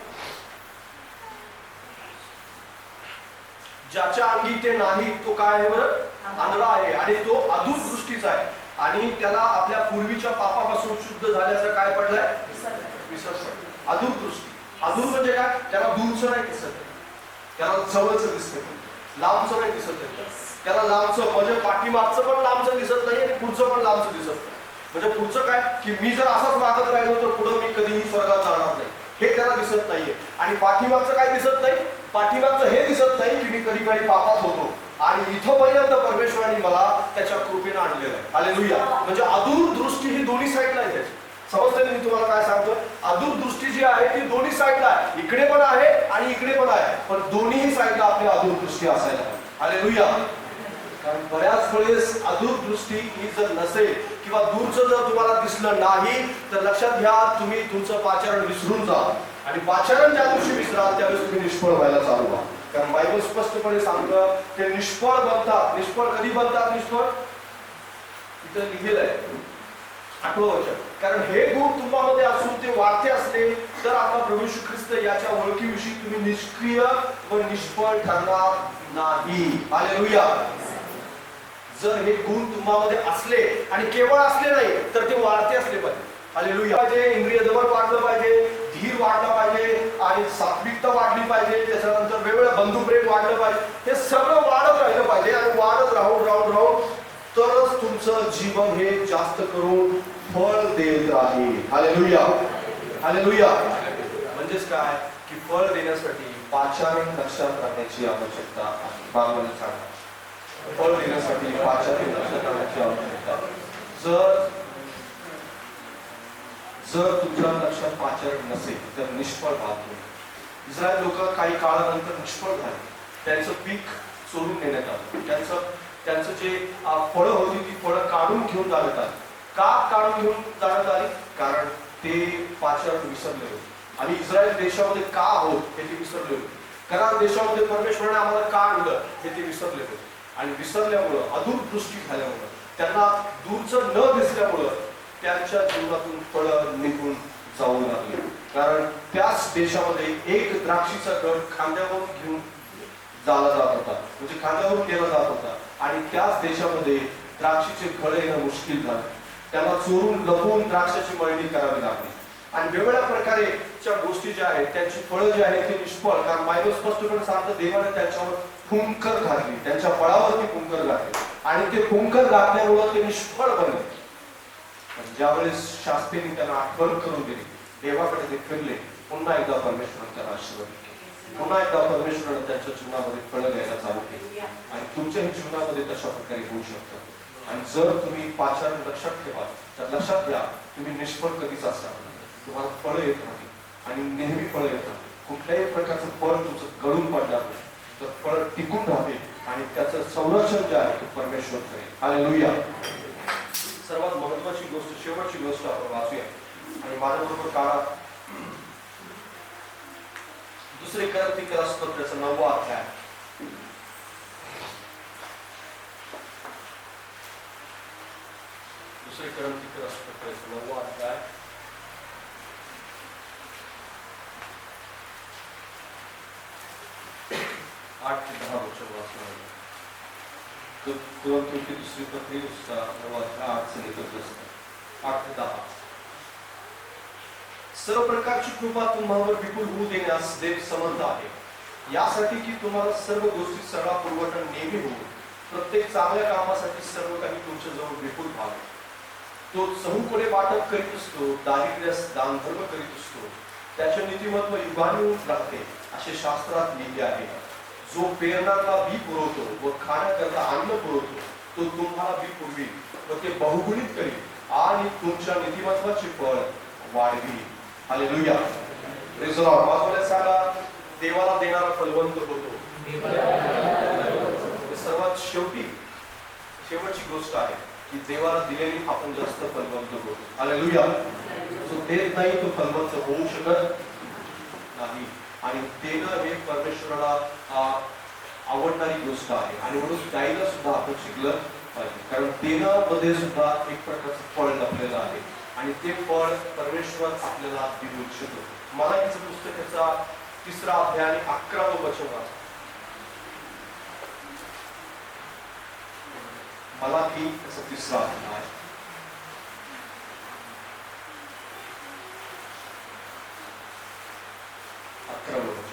ज्याच्या अंगी ते नाही तो काय आहे बरं? आंधळा आहे आणि तो अधूर दृष्टीचा आहे आणि त्याला आपल्या पूर्वीच्या पापापासून शुद्ध झाल्याचं काय पडलंय? विसर. अधूर दृष्टी. अधूर म्हणजे काय? त्याला दूरचं नाही दिसत, त्याला जवळचं दिसत, लांबचं नाही दिसत. त्याला लांबचं म्हणजे पाठीमागचं पण लांबचं दिसत नाही आणि पुढचं पण लांबचं दिसत नाही. म्हणजे पुढचं काय की मी जर असंच वागत राहिलो तर पुढं मी कधीही स्वर्गात जाणार नाही, हे त्याला दिसत नाहीये. आणि पाठीमागचं काय दिसत नाही? पाठीमागचं हे दिसत नाही की मी कधी काही पापात होतो आणि इथंपर्यंत परमेश्वराने मला त्याच्या कृपेने आणलेलं आहे. हालेलुया. म्हणजे अधूर दृष्टी ही दोन्ही साईडला आहे त्याची. समजते मी तुम्हाला काय सांगतो? अधूर दृष्टी जी आहे ती दोन्ही साईडला आहे, इकडे पण आहे आणि इकडे पण आहे, पण दोन्ही साईडला आपली अधूर दृष्टी असायला. हालेलुया. कारण बऱ्याच वेळेस अधूर दृष्टी ही जर नसेल किंवा दूरचं जर तुम्हाला दिसलं नाही तर लक्षात घ्या तुम्ही तुमचं पाचारण विसरून जा. आणि पाचारण ज्या दिवशी विसराल त्यावेळेस तुम्ही निष्फळ व्हायला चालू व्हा. कारण बायबल स्पष्टपणे सांगतं ते निष्फळ बनतात. निष्फळ कधी बनतात? निष्फळ इथं लिहिलेलं आहे. 8वं वचन. कारण हे गुण तुम्हामध्ये असून ते वाढते असले तर आपला प्रभू येशू ख्रिस्त याच्या ओळखीविषयी तुम्ही निष्क्रिय व निष्फळ ठरणार नाही. हालेलुया. जर हे गुण तुम्हामध्ये असले आणि केवळ असले नाही तर ते वाढते असले पाहिजे. हालेलुया. पाहिजे, इंद्रिय दमन वाढलं पाहिजे, धीर वाढला पाहिजे आणि सात्विकता वाढली पाहिजे, त्याच्यानंतर वेगवेगळं बंधुप्रेम वाढलं पाहिजे. हे सगळं वाढत राहिलं पाहिजे आणि वाढत राहून तरच तुमचं जीवन हे जास्त करून फळ देत राहील. हालेलुया. हालेलुया. म्हणजेच काय की फळ देण्यासाठी पाचारण लक्षात राखण्याची आवश्यकता आहे. बाबाने सांगा, फळ देण्यासाठी पाचारण लक्षात राखण्याची आवश्यकता आहे. जर तुमच्या लक्षात पाचारण नसेल तर निष्फळ राहतो. इस्रायल लोक काही काळानंतर निष्फळ झाले. त्यांचं पीक चोरून नेण्यात आलं. त्यांचं जे फळं होती ती फळं काढून घेऊन जाण्यात आली. का काढून घेऊन जाण्यात आली? कारण ते पाचारण विसरले होते. आणि इस्रायल देशामध्ये का आहोत हे ते विसरले होते. कारण देशामध्ये परमेश्वराने आम्हाला का आणलं हे ते विसरले होते. आणि विसरल्यामुळं, अदूरदृष्टी झाल्यामुळं, त्यांना दूरचं न दिसल्यामुळं त्यांच्या जीवनातून फळं निघून जाऊ लागले. कारण त्याच देशामध्ये एक द्राक्षीचा गट खांद्यावरून घेऊन जाला जात होता, म्हणजे खांद्यावरून गेला जात होता. आणि त्याच देशामध्ये द्राक्षीचे फळ येणं मुश्किल झालं. त्यांना चोरून लपवून द्राक्षाची मळणी करावी लागली. आणि वेगवेगळ्या प्रकारेच्या गोष्टी ज्या आहेत त्यांची फळं जी आहेत ती निष्फळ. कारण बायबल स्पष्टपणे सांगतं देवाने त्यांच्यावर फुंकर घातली, त्यांच्या फळावरती फुंकर घातली आणि ते फुंकर घातल्यामुळं ते निष्फळ बनले. ज्यावेळेस शास्त्रीने त्यांना आठवण करून दिली, देवाकडे ते फिरले, पुन्हा एकदा परमेश्वराने त्यांना आशीर्वाद केले. पुन्हा एकदा परमेश्वराने त्यांच्या जीवनामध्ये फळं द्यायला चालू केली. आणि तुमच्याही जीवनामध्ये तशा प्रकारे होऊ शकतं. आणि जर तुम्ही पाचारण लक्षात ठेवा तर लक्षात घ्या, तुम्ही निष्फळ कधीच असाल. तुम्हाला फळं येत नाही आणि नेहमी फळं येतात. कुठल्याही प्रकारचं फळ तुमचं गळून पडणार नाही, तर फळ टिकून राहते आणि त्याचं संरक्षण जे आहे ते परमेश्वर करेल. हालेलुया. सर्वात महत्वाची गोष्ट, शेवटची गोष्ट आपण वाचूया आणि माझ्याबरोबर काळा 2 कोरिन्थीकरास 9वा अध्याय. 2 कोरिन्थीकरास 9वा अध्याय 8 ते 10 वचन वाचणार. कोरिन्थीची दुसरी पत्री 9वा अध्याय 8 से लेकर 8 ते 10. सर्व प्रकारची कृपा तुम्हावर विपुल होऊ देण्यास देव समर्थ आहे, यासाठी की तुम्हाला सर्व गोष्टी सगळा पुरवठा नेहमी होऊन प्रत्येक चांगल्या कामासाठी सर्व काही तुमच्या जवळ विपुल व्हावे. तो चहूकडे वाटप करीत असतो, दारिद्र्यास दानधर्म करीत असतो, त्याचे नीतिमत्व युगानुयुग राहते, असे शास्त्रात लिहिले आहे. जो पेरणारा बी पुरवतो व खाण्याकरता अन्न पुरवतो, तो तुम्हाला बी पुरवील व ते बहुगुणित करील आणि तुमच्या नीतिमत्वाचे फळ वाढवी. हालेलुया. Praise the Lord. वाचवल्या सांगा, देवाला देणारा फलवंत होतो. सर्वात शेवटची गोष्ट आहे की देवाला दिलेली आपण जास्त फलवंत होतो. हालेलुया. जो देत नाही तो फलवंत होऊ शकत नाही. आणि देणं हे परमेश्वराला आवडणारी गोष्ट आहे आणि म्हणून द्यायला सुद्धा आपण शिकलं पाहिजे. कारण देणं मध्ये सुद्धा एक प्रकारचं फळ लपलेलं आहे आणि ते फळ परमेश्वर आपल्याला देऊ इच्छितो. मलाकीचं पुस्तकाचा 3रा अध्याय आणि 11वं वचन वाचा. मलाकी त्याचा 3रा अध्याय 11वं वचन.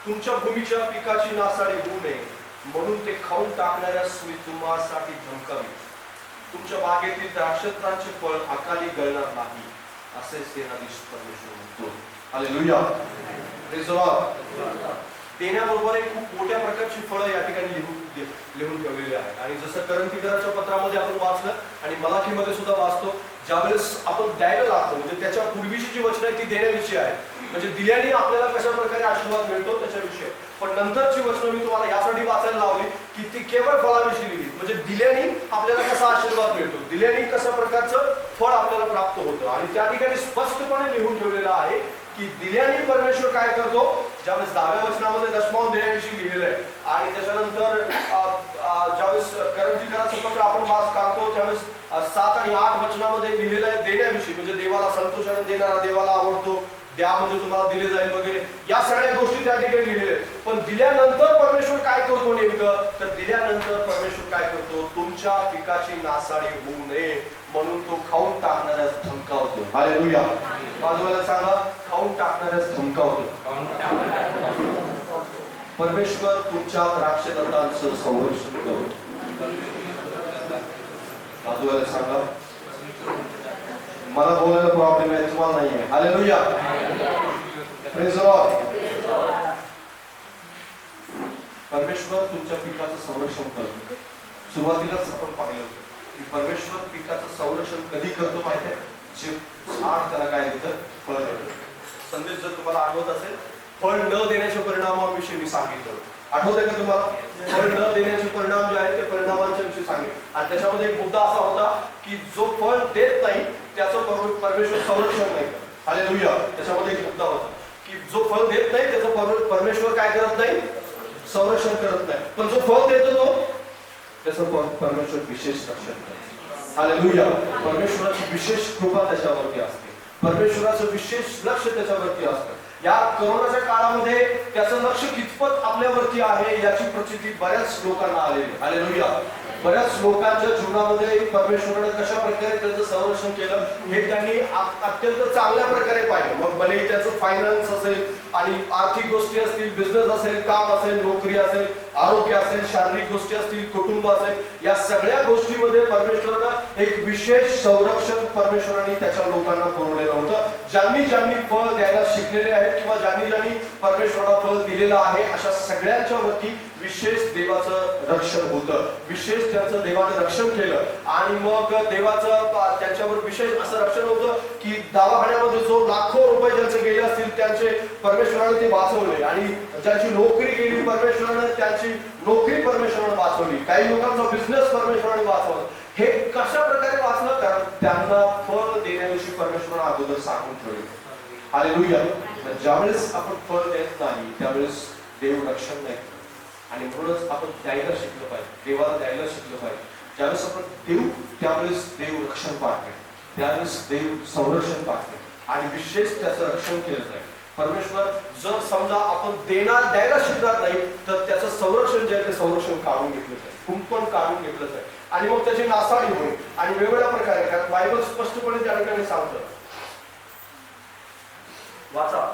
तुमच्या भूमीच्या पिकाची नासाडी होऊ नये म्हणून ते खाऊन टाकणाऱ्यास मी तुम्हासाठी धमकावी. तुमच्या बागेतील द्राक्षांचे फळ अकाली गळणार नाही, असे सेनाधीश परमेश्वर म्हणतो. हालेलुया. Praise the Lord. देण्याबरोबर एक खूप मोठ्या प्रकारची फळं या ठिकाणी लिहून ठेवलेली आहेत. आणि जसं कोरिन्थीकराच्या पत्रामध्ये आपण वाचलं आणि मलाकीमध्ये सुद्धा वाचतो, ज्यावेळेस आपण द्यायला लागतो म्हणजे त्याच्या पूर्वीची जी वचनं आहे ती देण्याविषयी आहे. म्हणजे दिल्याने आपल्याला कशा प्रकारे आशीर्वाद मिळतो त्याच्याविषयी. पण नंतरची वचनं मी तुम्हाला यासाठी वाचायला लावली की ती केवळ फळाविषयी लिहिली. म्हणजे दिल्याने आपल्याला कसा आशीर्वाद मिळतो, दिल्याने कशा प्रकारचं फळ आपल्याला प्राप्त होतं. आणि त्या ठिकाणी स्पष्टपणे लिहून ठेवलेलं आहे की दिल्याने परमेश्वर काय करतो, ज्यावेळेस 10व्या वचनामध्ये दशमांश देण्याविषयी लिहिलेलं आहे आणि त्याच्यानंतर ज्यावेळेस करंजीकराचं पत्र आपण वाच काढतो त्यावेळेस 7 आणि 8 वचनामध्ये लिहिलेलं आहे देण्याविषयी, म्हणजे देवाला संतोषाने देणारा देवाला आवडतो, द्या म्हणजे तुम्हाला दिले जाईल वगैरे, या सगळ्या गोष्टी त्या ठिकाणी लिहिलेल्या आहेत. पण दिल्यानंतर परमेश्वर काय करतो नेमकं, तर दिल्यानंतर परमेश्वर काय करतो, तुमच्या पिकाची नासाडी होऊ नये म्हणून तो खाऊन टाकणाऱ्यास धमकावतो. हालेलुया. बाजूला सांगा, खाऊन टाकणाऱ्यास धमकावतो. परमेश्वर तुमच्या द्राक्षदातांचं संरक्षण करतो. बाजूला सांगा, मला बोलायला प्रॉब्लेम आहे, तुम्हाला नाहीये. हालेलुया. Praise the Lord. परमेश्वर तुमच्या पिकाचं संरक्षण करतो. सुरुवातीलाच आपण पाहिलं होतं की परमेश्वर पिकाचं संरक्षण कधी करतो माहिती आहे, जे झाड त्याला काय देतं, फळ देतं. संदेश जर तुम्हाला आठवत असेल, फळ न देण्याच्या परिणामाविषयी मी सांगितलं. आठवत आहे का तुम्हाला? फळ न देण्याचे परिणाम जे आहेत ते परिणामांच्या विषयी सांगितलं आणि त्याच्यामध्ये एक मुद्दा असा होता की जो फळ देत नाही त्याचं परमेश्वर संरक्षण नाही करत. हालेलुया. त्याच्यामध्ये एक मुद्दा होता की जो फळ देत नाही त्याचं परमेश्वर काय करत नाही, संरक्षण करत नाही. पण जो फळ देतो तो त्याचं परमेश्वर विशेष रक्षण करतो. हालेलुया. परमेश्वराची विशेष कृपा त्याच्यावरती असते, परमेश्वराचं विशेष लक्ष त्याच्यावरती असतं. या कोरोनाच्या काळामध्ये त्याचं लक्ष कितपत आपल्यावरती आहे याची प्रचिती बऱ्याच लोकांना आलेली. हालेलुया. बऱ्याच लोकांच्या जीवनामध्ये परमेश्वराने कशा प्रकारे त्याचं संरक्षण केलं हे त्यांनी अत्यंत चांगल्या प्रकारे पाहिलं. मग भले त्याचं फायनान्स असेल आणि आर्थिक गोष्टी असतील, बिझनेस असेल, काम असेल, नोकरी असेल, आरोग्य असेल, शारीरिक गोष्टी असतील, कुटुंब असेल, या सगळ्या गोष्टीमध्ये परमेश्वरानं एक विशेष संरक्षण परमेश्वराने त्याच्या लोकांना पुरवलेलं होतं. ज्यांनी ज्यांनी फळ द्यायला शिकलेले आहेत किंवा ज्यांनी परमेश्वराला फळ दिलेलं आहे अशा सगळ्यांच्या वरती विशेष देवाचं रक्षण होतं, विशेष त्यांचं देवाने रक्षण केलं. आणि मग देवाचं त्यांच्यावर विशेष असं रक्षण होतं की दवाखान्यामध्ये जो लाखो रुपये ज्यांचे गेले असतील त्यांचे परमेश्वराने ते वाचवले आणि ज्यांची नोकरी गेली परमेश्वराने त्यांची नोकरी परमेश्वराने वाचवली. काही लोकांचा बिझनेस परमेश्वराने वाचवला. हे कशा प्रकारे वाचलं, कारण त्यांना फळ देण्याविषयी परमेश्वराने अगोदर सांगून ठेवले. हालेलुया. ज्यावेळेस आपण फळ देत नाही त्यावेळेस देव रक्षण नाही आणि म्हणूनच आपण द्यायला शिकलं पाहिजे, देवाला द्यायला शिकलं पाहिजे. ज्यावेळेस आपण देऊ त्यावेळेस देव रक्षण पाहते, त्यावेळेस देव संरक्षण पाहते आणि विशेष त्याचं रक्षण केलं जाईल. परमेश्वर जर समजा आपण द्यायला शिकणार नाही तर त्याचं संरक्षण जे आहे ते संरक्षण काढून घेतलं जाईल, कुंपण काढून घेतलं जाईल आणि मग त्याची नासाडी होईल. आणि वेगवेगळ्या प्रकारे, कारण बायबल स्पष्टपणे त्या ठिकाणी सांगतं, वाचा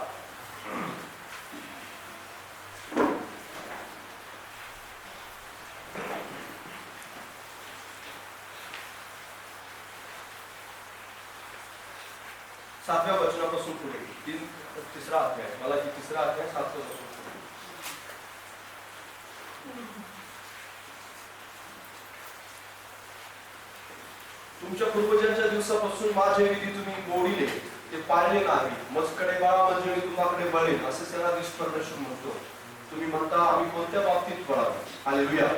सातव्या वचनापासून पुढे, तिसरा अध्याय, मला तिसरा अध्याय 7व्या पासून पुढे. तुमच्या पूर्वजांच्या दिवसापासून माझे विधी तुम्ही मोडीले, ते पाळले नाही. मजकडे बाळा म्हणजे मी तुम्हाकडे बळेन, असे सेनाधीश परमेश्वर म्हणतो. तुम्ही म्हणता आम्ही कोणत्या बाबतीत बळावं. हालेलुया.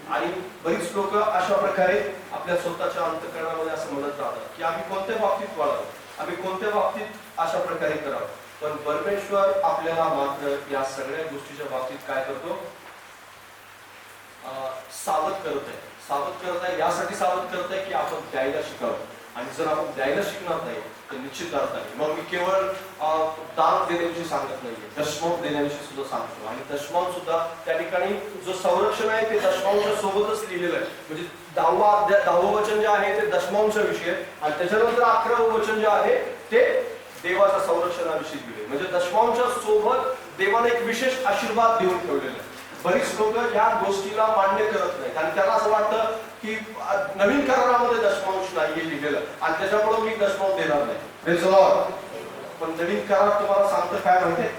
आणि बरीच लोक अशा प्रकारे आपल्या स्वतःच्या अंतःकरणामध्ये असं म्हणत राहतात की आम्ही कोणत्या बाबतीत बळावं, आम्ही कोणत्या बाबतीत अशा प्रकारे करावं. पण परमेश्वर आपल्याला मात्र या सगळ्या गोष्टीच्या बाबतीत काय करतो, सावध करत आहे. सावध करत आहे यासाठी सावध करत आहे की आपण द्यायला शिकावं. आणि जर आपण द्यायला शिकणार नाही तर निश्चित अर्थाने मग मी केवळ दान देण्याविषयी सांगत नाहीये, दशमांश देण्याविषयी सुद्धा सांगतो. आणि दशमांश सुद्धा त्या ठिकाणी जो संरक्षण आहे ते दशमांशच्या सोबतच लिहिलेलं आहे. म्हणजे 10वं वचन जे आहे ते दशमांशाविषयी आहे आणि त्याच्यानंतर 11वं वचन जे आहे ते देवाच्या संरक्षणाविषयी दिले. म्हणजे दशमांशच्या सोबत देवाने एक विशेष आशीर्वाद देऊन ठेवलेला आहे. बरीच लोक या गोष्टीला मान्य करत नाहीत आणि त्यांना असं वाटतं की नवीन करारामध्ये दशमांश नाही लिहिलेलं आणि त्याच्यामुळे मी दशमांश देणार नाही. Praise the Lord. पण नवीन करार तुम्हाला सांगतं काय माहितीये,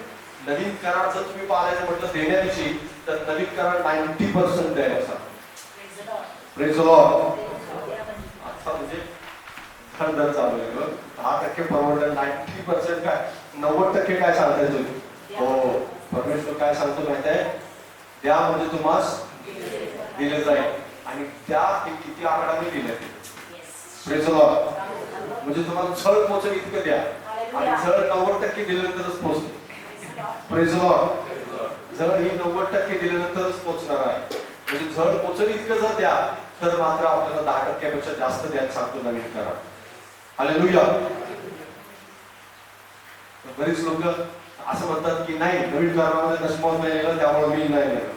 नवीन करार जर तुम्ही पाहायचं म्हटलं देण्याविषयी तर नवीन करार 90% द्यायला सांगतो. Praise the Lord. आता म्हणजे थंड चालू आहे, 10% परवडलं, 90% काय 90% काय सांगताय तुम्ही. हो, परमेश्वर काय सांगतो माहिती आहे, द्या म्हणजे तुम्हास दिले जाईल आणि त्या किती आकडाने दिले. Praise the Lord. म्हणजे तुम्हाला झळ पोचेल इतकं द्या आणि झळ 90% दिल्यानंतरच पोचते. Praise Lord. जर ही 90% दिल्यानंतरच पोचणार आहे. म्हणजे जर पोचल इतकं जर द्या तर मात्र आपल्याला 10%पेक्षा जास्त द्यायला सांगतो नवीन करा. हालेलुया. बरीच लोक असं म्हणतात की नाही नवीन करारामध्ये दशमांश नाही लिहिलं त्यामुळे मी नाही लिहिलं.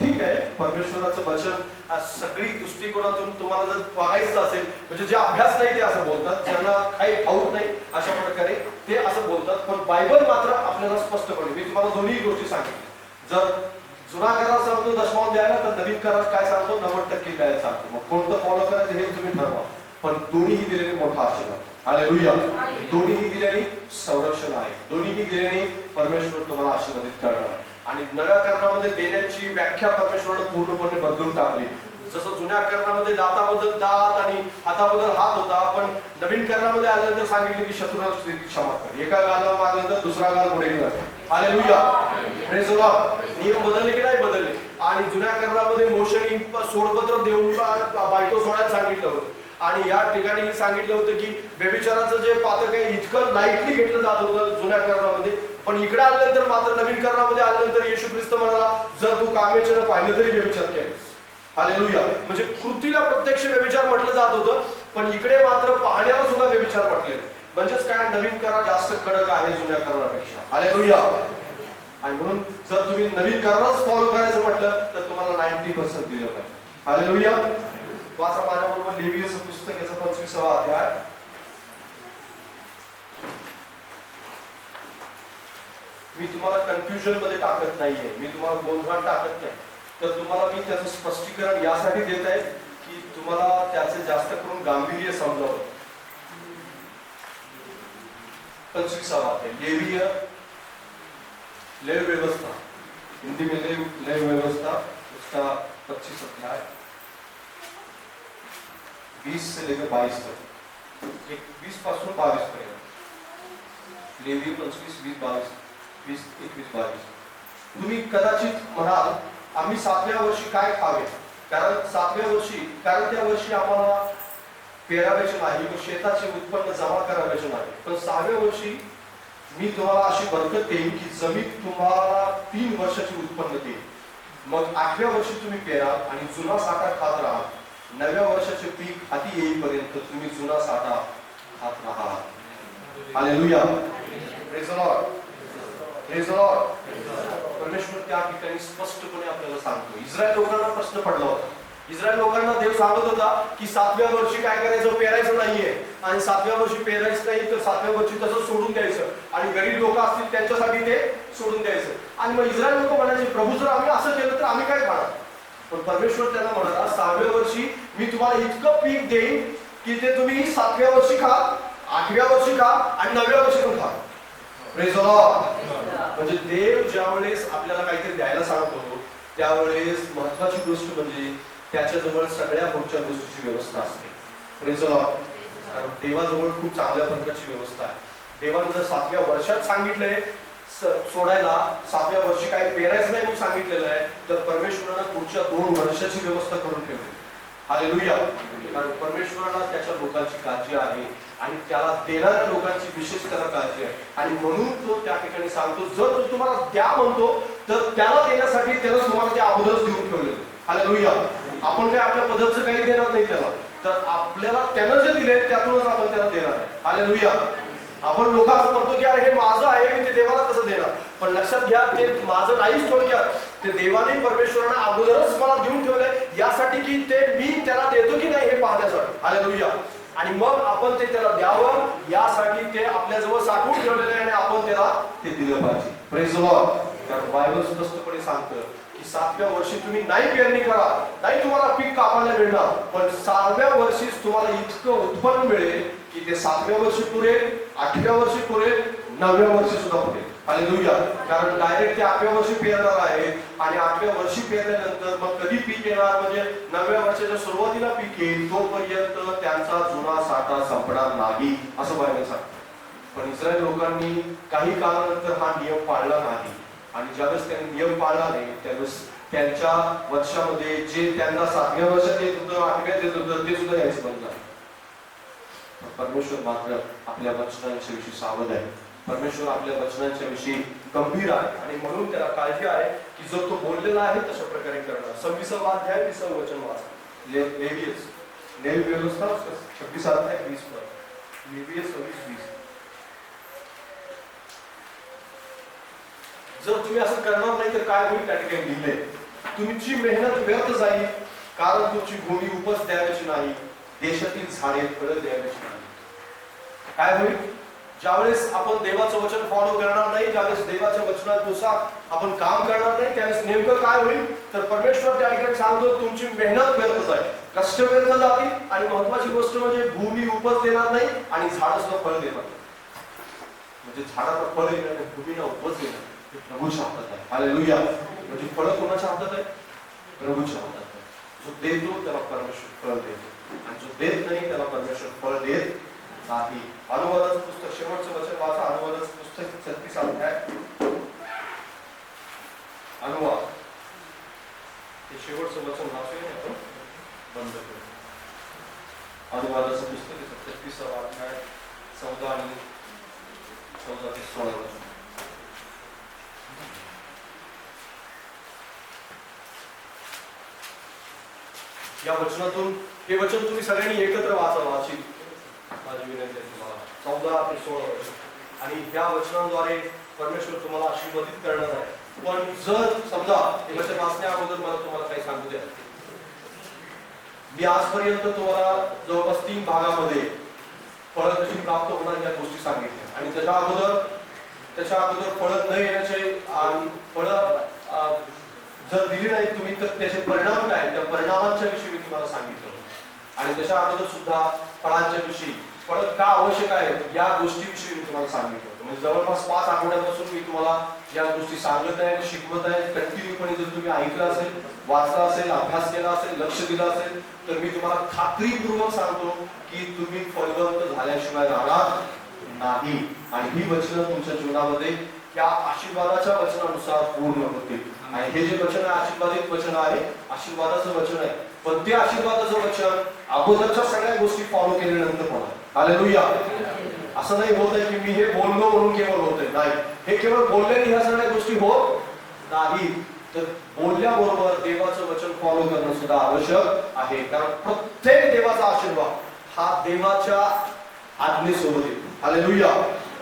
ठीक आहे, परमेश्वराचं वचन सगळी दृष्टिकोनातून तुम्हाला जर बघायचं असेल म्हणजे जे अभ्यास नाही ते असं बोलतात, ज्यांना काही ठाऊक नाही अशा प्रकारे ते असं बोलतात. पण बायबल मात्र आपल्याला स्पष्टपणे मी तुम्हाला दोन्ही गोष्टी सांगितल्या. जर जुना करार सांगतो दशमांश द्यायला तर नवीन करार काय सांगतो 90% द्यायला सांगतो. मग कोणतं फॉलो करायचं हे तुम्ही ठरवा. पण दोन्हीही दिलेले मोठा आशीर्वाद. हालेलुया. दोन्हीही दिल्याने संरक्षण आहे, दोन्हीही दिल्याने परमेश्वर तुम्हाला आशीर्वादित करणार. आणि नव्या करारामध्ये देण्याची व्याख्या परमेश्वराने पूर्णपणे बदलून टाकली. जसं जुन्या करारामध्ये दाताबद्दल दात आणि हाताबद्दल हात होता, पण नवीन करारामध्ये आल्यानंतर सांगितले की शत्रूला क्षमा कर. एका गालावर मागल्यानंतर दुसरा गाल पुढे गेला. हालेलुया. Praise Lord. नियम बदलले की नाही बदलले. आणि जुन्या करारामध्ये मोशनी सोडपत्र देऊन बायको सोडायला सांगितलं होतं. आणि या ठिकाणी सांगितलं होतं की व्यभिचाराचं जे पातक आहे इतकं लाईटली घेतलं जात होतं जुन्या करारामध्ये. पण इकडे आल्यानंतर मात्र नवीन करारामध्ये आल्यानंतर येशू ख्रिस्त म्हणाला जर तू कामेच्यानं पाहिलं तरी व्यभिचार केला. हालेलुया. म्हणजे कृतीला प्रत्यक्ष व्यभिचार म्हटलं जात होतं, पण इकडे मात्र पाहण्यावर सुद्धा व्यभिचार म्हटले. म्हणजेच काय नवीन करार जास्त कडक आहे जुन्या करारापेक्षा. हालेलुया. आणि म्हणून जर तुम्ही नवीन करारच फॉलो करायचं म्हटलं तर तुम्हाला 90% दिलं पाहिजे. हालेलुया. वाचा माझ्याबरोबर लेवीयचं पुस्तक याचा 25वा अध्याय. मी तुम्हाला कन्फ्युजन मध्ये टाकत नाहीये, मी तुम्हाला गोंधळात टाकत नाही. तर तुम्हाला मी त्याचं स्पष्टीकरण यासाठी देत आहे की तुम्हाला त्याचे जास्त करून गांभीर्य समजावं. 25वा अध्याय लेवीय लेव व्यवस्था, हिंदी में लेव व्यवस्था, उसका 25 अध्याय 20 से लेकर 22 तक. 20 पासून 22 पर्यंत. लेवी 25, 20, 22, 20, 21, 22. तुम्ही कदाचित म्हणाल आम्ही 7व्या वर्षी काय खावे, कारण 7व्या वर्षी कारण त्या वर्षी आम्हाला पेरावेचे नाही व शेताचे उत्पन्न जमा करावेचे नाही. पण 6व्या वर्षी मी तुम्हाला अशी बरकत देईन की जमीन तुम्हाला 3 वर्षाची उत्पन्न देईल. मग 8व्या वर्षी तुम्ही पेराल आणि जुना साठा खात राहाल. 9व्या वर्षाचे पीक हाती येईपर्यंत तुम्ही जुना साठा खात राहाल. Hallelujah. Praise the Lord. Praise the Lord. परमेश्वर त्या ठिकाणी स्पष्टपणे आपल्याला सांगतो. इस्रायल लोकांना प्रश्न पडला होता. इस्रायल लोकांना देव सांगत होता की 7व्या वर्षी काय करायचं, पेरायचं नाहीये. आणि 7व्या वर्षी पेरायचं नाही तर 7व्या वर्षी तसं सोडून द्यायचं. आणि गरीब लोक असतील त्यांच्यासाठी ते सोडून द्यायचं. आणि मग इस्रायल लोक म्हणायचे प्रभू जर आम्ही असं केलं तर आम्ही काय खाणार. पण परमेश्वर त्यांना म्हणाला 6व्या वर्षी मी तुम्हाला इतकं पीक देईन की ते तुम्ही 7व्या वर्षी खा, 8व्या वर्षी खा आणि 9व्या वर्षी पण खा. Praise the Lord. म्हणजे देव ज्यावेळेस आपल्याला काहीतरी द्यायला सांगतो त्यावेळेस महत्वाची गोष्ट म्हणजे त्याच्याजवळ सगळ्या पुढच्या गोष्टीची व्यवस्था असते. Praise the Lord. कारण देवाजवळ खूप चांगल्या प्रकारची व्यवस्था आहे. देवाने जर 7व्या वर्षात सांगितलंय सोडायला, 7व्या वर्षी काही पेरायचं नाही म्हणून सांगितलेलं आहे, तर परमेश्वरानं पुढच्या 2 वर्षाची व्यवस्था करून ठेवली. हालेलुया. कारण परमेश्वराला त्याच्या लोकांची काळजी आहे आणि त्याला देणाऱ्या लोकांची विशेष त्याला काळजी आहे. आणि म्हणून तो त्या ठिकाणी सांगतो जर तो तुम्हाला द्या म्हणतो तर त्याला देण्यासाठी त्याला तुम्हाला ते अगोदरच देऊन ठेवलेलं. हालेलुया. आपण काय आपल्या पद्धतीचं काही देणार नाही त्याला, तर आपल्याला त्यानं जे दिले त्यातूनच आपण त्याला देणार आहे. हालेलुया. आपण लोक असं म्हणतो की अरे हे माझं आहे मी ते देवाला कसं देणार. पण लक्षात घ्या ते माझं नाहीच. थोडक्यात ते देवाने परमेश्वराने अगोदरच मला देऊन ठेवलंय यासाठी की ते मी त्याला देतो की नाही हे पाहण्यासाठी. हालेलुया. आणि मग आपण ते त्याला द्यावं यासाठी ते आपल्याजवळ साठवून ठेवलेलं आहे आणि आपण त्याला ते दिलं पाहिजे. Praise the Lord. कारण बायबल स्पष्टपणे सांगतं की 7व्या वर्षी तुम्ही नाही पेरणी करा, नाही तुम्हाला पीक कापायला मिळणार, पण 7व्या वर्षीच तुम्हाला इतकं उत्पन्न मिळेल की ते 7व्या वर्षी पुरेल, 8व्या वर्षी पुरेल, 9व्या वर्षी सुद्धा पुरेल. हालेलुया. कारण डायरेक्ट ते 8व्या वर्षी पेरणार आहे आणि 8व्या वर्षी पेरल्यानंतर मग कधी पीक येणार म्हणजे 9व्या वर्षाच्या सुरुवातीला पीक येईल तोपर्यंत त्यांचा जुना साठा संपणार नाही असं बायबल सांगतं. पण इस्रायल लोकांनी काही काळानंतर हा नियम पाळला नाही आणि ज्यावेळेस त्यांनी नियम पाळला नाही त्यावेळेस त्यांच्या वर्षामध्ये जे त्यांना 7व्या वर्षात येत होतं, 8व्यात येत होतं ते सुद्धा यायचं बंद झालं. परमेश्वर मात्र आपल्या वचनांच्या विषयी सावध आहे. परमेश्वर आपल्या वचनांच्या विषयी गंभीर आहे आणि म्हणून त्याला काळजी आहे की जो तो बोललेला आहे तशा प्रकारे करणार. 26वा अध्याय 20वे वचन वाचा. लेवियस व्यवस्था 26 अध्याय 20 पद. लेवियस 26:20. जर तुम्ही असं करणार नाही तर काय होईल त्या ठिकाणी लिहिले, तुमची मेहनत व्यर्थ जाईल, कारण तुमची भूमी उपज द्यायची नाही, देशातील झाडे फळं द्यायची नाही. काय होईल? ज्यावेळेस आपण देवाचं वचन फॉलो करणार नाही, ज्यावेळेस देवाच्या वचनानुसार आपण काम करणार नाही, त्यावेळेस नेमकं काय होईल तर परमेश्वर त्या ठिकाणी सांगतो तुमची मेहनत व्यर्थ जाईल, कष्ट व्यर्थ जातील आणि महत्वाची गोष्ट म्हणजे भूमी उपज देणार नाही आणि झाड सुद्धा फळ देणार नाही. म्हणजे झाडाला फळ येणार नाही, भूमीला उपज देणार हे प्रभूच्या हातात आहे. हालेलुया. म्हणजे फळ कोणाच्या हातात आहे? प्रभूच्या हातात आहे. जो देतो त्याला परमेश्वर फळ देतो आणि जो देत नाही त्याला परमेश्वर फळ देत नाही. अनुवादाचं पुस्तक शेवटचं वचन वाचा. अनुवादाचं पुस्तक 36 अध्याय. अनुवाद हे शेवटचं वचन वाचूया आपण बंद करू. अनुवादाचं पुस्तक 36वा अध्याय 14 ते 16 वचन. या वचनातून हे वचन तुम्ही सगळ्यांनी एकत्र वाचावं अशी माझी विनंती आहे तुम्हाला. 14 ते 16 वचन. आणि या वचनांद्वारे परमेश्वर तुम्हाला आशीर्वादित करणार आहे. पण जर समजा हे वचन वाचण्या अगोदर मला तुम्हाला काही सांगू द्या. मी आजपर्यंत तुम्हाला जवळपास 3 भागामध्ये फळं कशी प्राप्त होणार या गोष्टी सांगितल्या आणि त्याच्या अगोदर फळं न येण्याचे आणि फळं जर दिली नाही तुम्ही तर त्याचे परिणाम काय त्या परिणामांच्या विषयी मी तुम्हाला सांगितलं आणि त्याच्या अगोदर सुद्धा फळांच्या विषयी फळ का आवश्यक आहे या गोष्टीविषयी मी तुम्हाला सांगितलं. म्हणजे जवळपास 5 आठवड्यापासून मी तुम्हाला या गोष्टी सांगत आहे, शिकवत आहे. कंटिन्यूपणे जर तुम्ही ऐकलं असेल, वाचलं असेल, अभ्यास केला असेल, लक्ष दिलं असेल तर मी तुम्हाला खात्रीपूर्वक सांगतो की तुम्ही फलवंत झाल्याशिवाय राहणार नाही आणि ही वचनं तुमच्या जीवनामध्ये या आशीर्वादाच्या वचनानुसार पूर्ण होतील. आणि हे जे वचन आहे आशीर्वादित वचन आहे, आशीर्वादाचं वचन आहे. पण ते आशीर्वादाचं वचन अगोदरच्या सगळ्या गोष्टी फॉलो केल्यानंतर होणार. हालेलुया. असं नाही होत आहे की मी हे बोललो म्हणून केवळ होत आहे, नाही. हे केवळ बोलल्याने ह्या सगळ्या गोष्टी होत नाही, तर बोलल्याबरोबर देवाचं वचन फॉलो करणं सुद्धा आवश्यक आहे. कारण प्रत्येक देवाचा आशीर्वाद हा देवाच्या आज्ञेसोबत येतो. हालेलुया.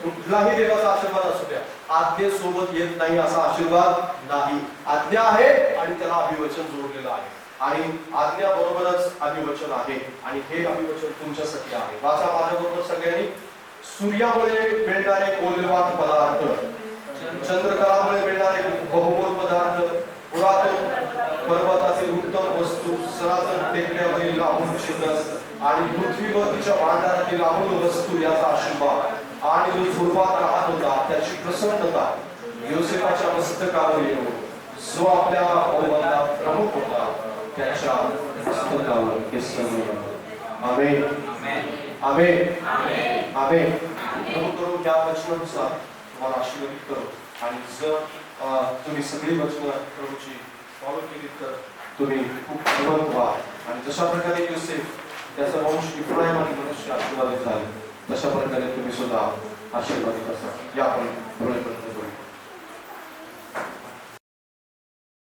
कुठलाही देवाचा आशीर्वाद असू द्या, आज्ञेसोबत येत नाही असा आशीर्वाद नाही. आज्ञा आहे आणि त्याला अभिवचन जोडलेलं आहे आणि आज्ञा बरोबरच अभिवचन आहे आणि हे अभिवचन तुमच्यासाठी आहे. वाचा माझ्याबरोबर सगळ्यांनी. सूर्यामुळे मिळणारे मौल्यवान पदार्थ, चंद्रकलामुळे मिळणारे बहुमोल पदार्थ, पुरातन पर्वतातील उत्तम वस्तू, सनातन टेकड्यावरील अमूल्य शिल्लक आणि पृथ्वीवर तिच्या भांडारातील अमूल्य वस्तू याचा आशीर्वाद आणि जो झुडपात राहत होता त्याची प्रसन्नता योसेफाच्या मस्तकावर येऊन जो आपल्या पौवाला प्रमुख होता त्याच्या मस्तकावर हे सर्व. आमेन आमेन आमेन. प्रभू करून त्या वचनानुसार तुम्हाला आशीर्वादित करो आणि जर तुम्ही सगळी वचनं प्रभूची फॉलो केली तर तुम्ही खूप श्रीमंत व्हा आणि जशा प्रकारे योसेफ त्याचा वंश इफ्राईम आणि मनुष्य आशीर्वादित झाले तशा प्रकारे तुम्ही सुद्धा आशीर्वादित असा. या आपण